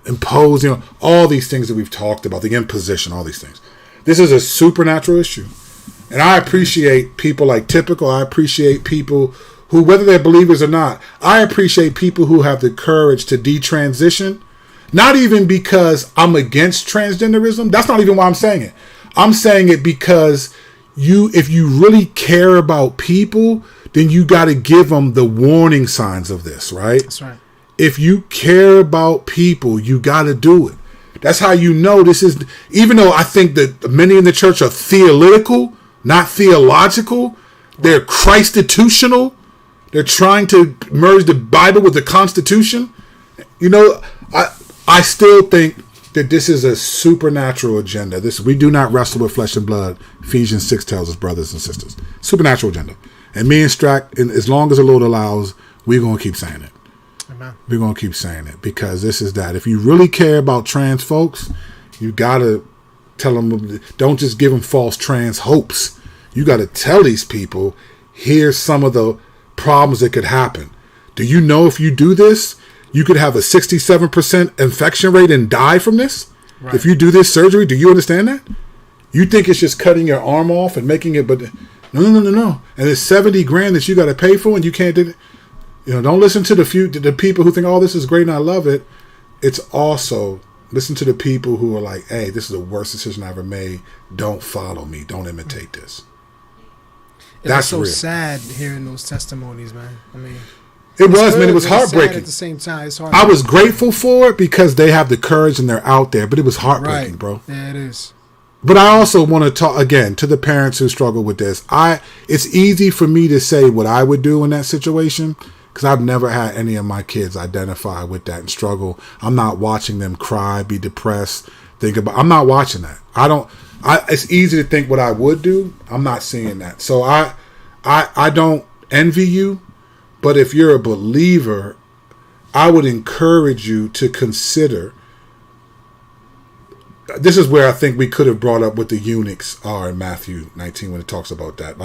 Impose, all these things that we've talked about, the imposition, all these things. This is a supernatural issue. And I appreciate people like Typical. I appreciate people who, whether they're believers or not, I appreciate people who have the courage to detransition. Not even because I'm against transgenderism. That's not even why I'm saying it. I'm saying it because if you really care about people, then you got to give them the warning signs of this, right? That's right. If you care about people, you got to do it. That's how you know this is, even though I think that many in the church are theological, not theological, they're Christitutional. They're trying to merge the Bible with the Constitution. I still think that this is a supernatural agenda. We do not wrestle with flesh and blood. Ephesians 6 tells us, brothers and sisters. Supernatural agenda. And me and Strack, as long as the Lord allows, we're going to keep saying it. Amen. We're going to keep saying it because this is that. If you really care about trans folks, you got to tell them, don't just give them false trans hopes. You got to tell these people, here's some of the problems that could happen. Do you know if you do this, you could have a 67% infection rate and die from this? Right. If you do this surgery, do you understand that? You think it's just cutting your arm off and making it, but no. And it's $70,000 that you got to pay for, and you can't do it. Don't listen to the people who think, oh, this is great and I love it. It's also listen to the people who are like, hey, this is the worst decision I ever made. Don't follow me. Don't imitate this. That's so real. Sad hearing those testimonies, man. I mean, it was heartbreaking. At the same time, it's I was grateful for it because they have the courage and they're out there, but it was heartbreaking, bro. Yeah, it is. But I also want to talk again to the parents who struggle with this. It's easy for me to say what I would do in that situation because I've never had any of my kids identify with that and struggle. I'm not watching them cry, be depressed, I'm not watching that. It's easy to think what I would do. I'm not seeing that. So I don't envy you, but if you're a believer, I would encourage you to consider. This is where I think we could have brought up what the eunuchs are in Matthew 19 when it talks about that.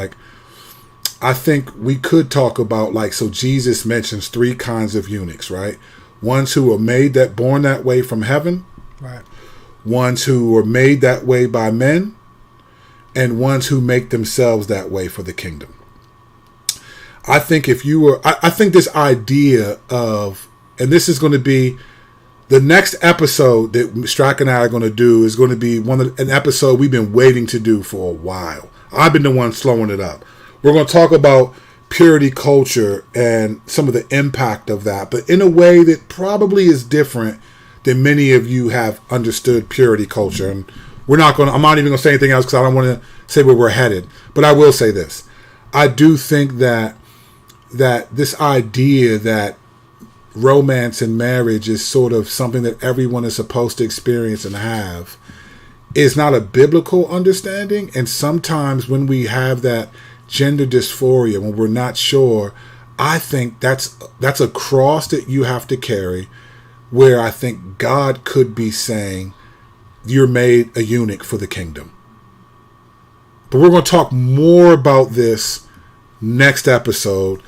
I think we could talk about so Jesus mentions 3 kinds of eunuchs, right? Ones who are born that way from heaven, right? Ones who were made that way by men, and ones who make themselves that way for the kingdom. I think I think this idea of, and this is going to be the next episode that Strack and I are going to do is going to be an episode we've been waiting to do for a while. I've been the one slowing it up. We're going to talk about purity culture and some of the impact of that, but in a way that probably is different than many of you have understood purity culture. And I'm not even going to say anything else because I don't want to say where we're headed. But I will say this. I do think that this idea that romance and marriage is sort of something that everyone is supposed to experience and have is not a biblical understanding. And sometimes when we have that gender dysphoria, when we're not sure, I think that's a cross that you have to carry, where I think God could be saying, you're made a eunuch for the kingdom. But we're going to talk more about this next episode,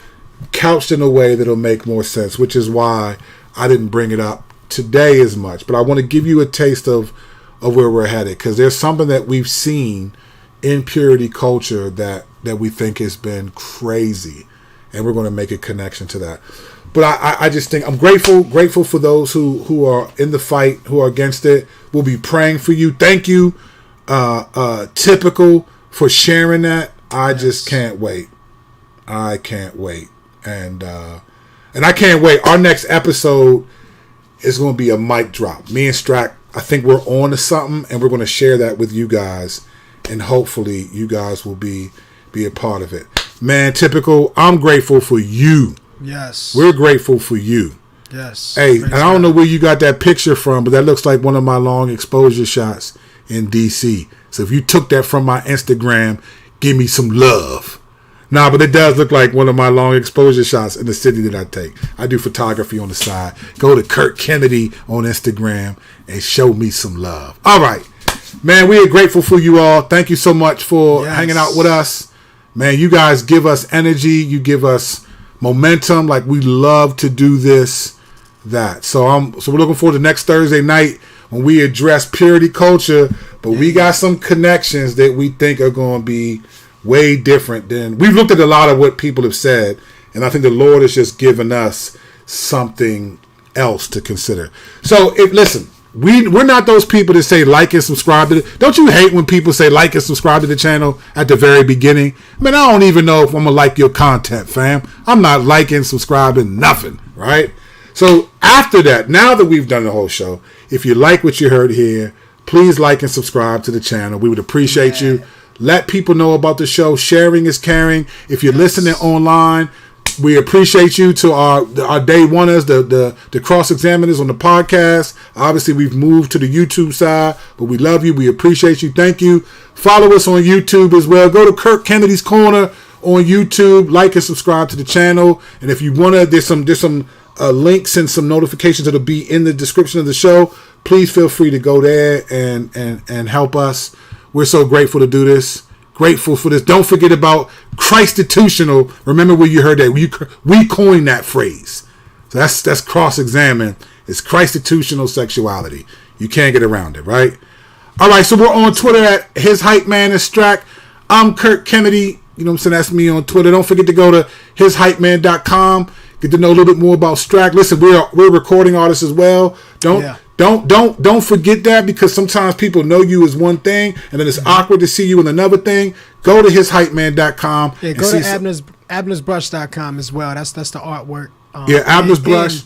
couched in a way that'll make more sense, which is why I didn't bring it up today as much. But I want to give you a taste of where we're headed, because there's something that we've seen in purity culture that we think has been crazy, and we're going to make a connection to that. But I just think I'm grateful for those who are in the fight, who are against it. We'll be praying for you. Thank you, Typical, for sharing that. I just can't wait. I can't wait. And I can't wait. Our next episode is going to be a mic drop. Me and Strack, I think we're on to something, and we're going to share that with you guys. And hopefully you guys will be a part of it. Man, Typical, I'm grateful for you. Yes. We're grateful for you. Yes. Hey, and I don't know where you got that picture from, but that looks like one of my long exposure shots in DC. So if you took that from my Instagram, give me some love. Nah, but it does look like one of my long exposure shots in the city that I take. I do photography on the side. Go to Kirk Kennedy on Instagram and show me some love. All right. Man, we are grateful for you all. Thank you so much for hanging out with us. Man, you guys give us energy. You give us momentum. Like, we love to do this, that. So we're looking forward to next Thursday night when we address purity culture. But we got some connections that we think are going to be way different than... We've looked at a lot of what people have said, and I think the Lord has just given us something else to consider. So, listen... We're not those people that say like and subscribe to it. Don't you hate when people say like and subscribe to the channel at the very beginning? Man, I don't even know if I'm going to like your content, fam. I'm not liking, subscribing, nothing, right? So after that, now that we've done the whole show, if you like what you heard here, please like and subscribe to the channel. We would appreciate you. Let people know about the show. Sharing is caring. If you're listening online, we appreciate you. To our day oneers, the cross-examiners on the podcast. Obviously, we've moved to the YouTube side, but we love you. We appreciate you. Thank you. Follow us on YouTube as well. Go to Kirk Kennedy's Corner on YouTube. Like and subscribe to the channel. And if you want to, there's some links and some notifications that'll be in the description of the show. Please feel free to go there and help us. We're so grateful to do this. Grateful for this. Don't forget about Christitutional. Remember where you heard that. We coined that phrase. So that's cross-examine. It's Christitutional sexuality. You can't get around it, right? All right, so we're on Twitter at His Hype Man is Strack. I'm Kirk Kennedy. You know what I'm saying? That's me on Twitter. Don't forget to go to hishypeman.com. Get to know a little bit more about Strack. Listen, we're recording artists as well. Don't forget that, because sometimes people know you as one thing and then it's awkward to see you in another thing. Go to hishypeman.com. Yeah, go to abnersbrush.com as well. That's the artwork. Abner's Brush.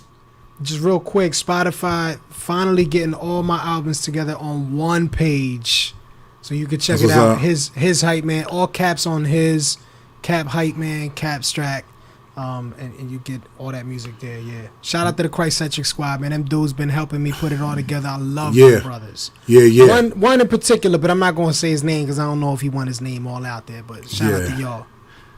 Just real quick, Spotify finally getting all my albums together on one page, so you can check it out. His Hype Man, all caps on his, cap Hype Man, cap Strack. And you get all that music there. Shout out to the Christ-centric squad, man. Them dudes been helping me put it all together. I love my brothers. One in particular, but I'm not going to say his name because I don't know if he want his name all out there. But shout out to y'all.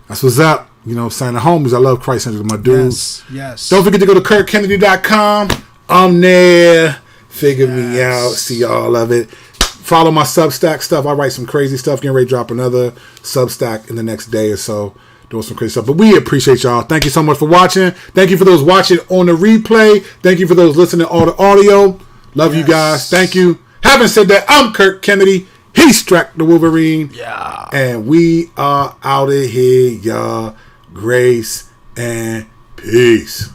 That's what's up. You know, signing the homies. I love Christ-centric, my dudes. Yes. Don't forget to go to KirkKennedy.com. I'm there. Figure me out. See all of it. Follow my Substack stuff. I write some crazy stuff. Getting ready to drop another Substack in the next day or so. Doing some crazy stuff. But we appreciate y'all. Thank you so much for watching. Thank you for those watching on the replay. Thank you for those listening on the audio. Love you guys. Thank you. Having said that, I'm Kirk Kennedy. He's Strack the Wolverine. Yeah. And we are out of here, y'all. Grace and peace.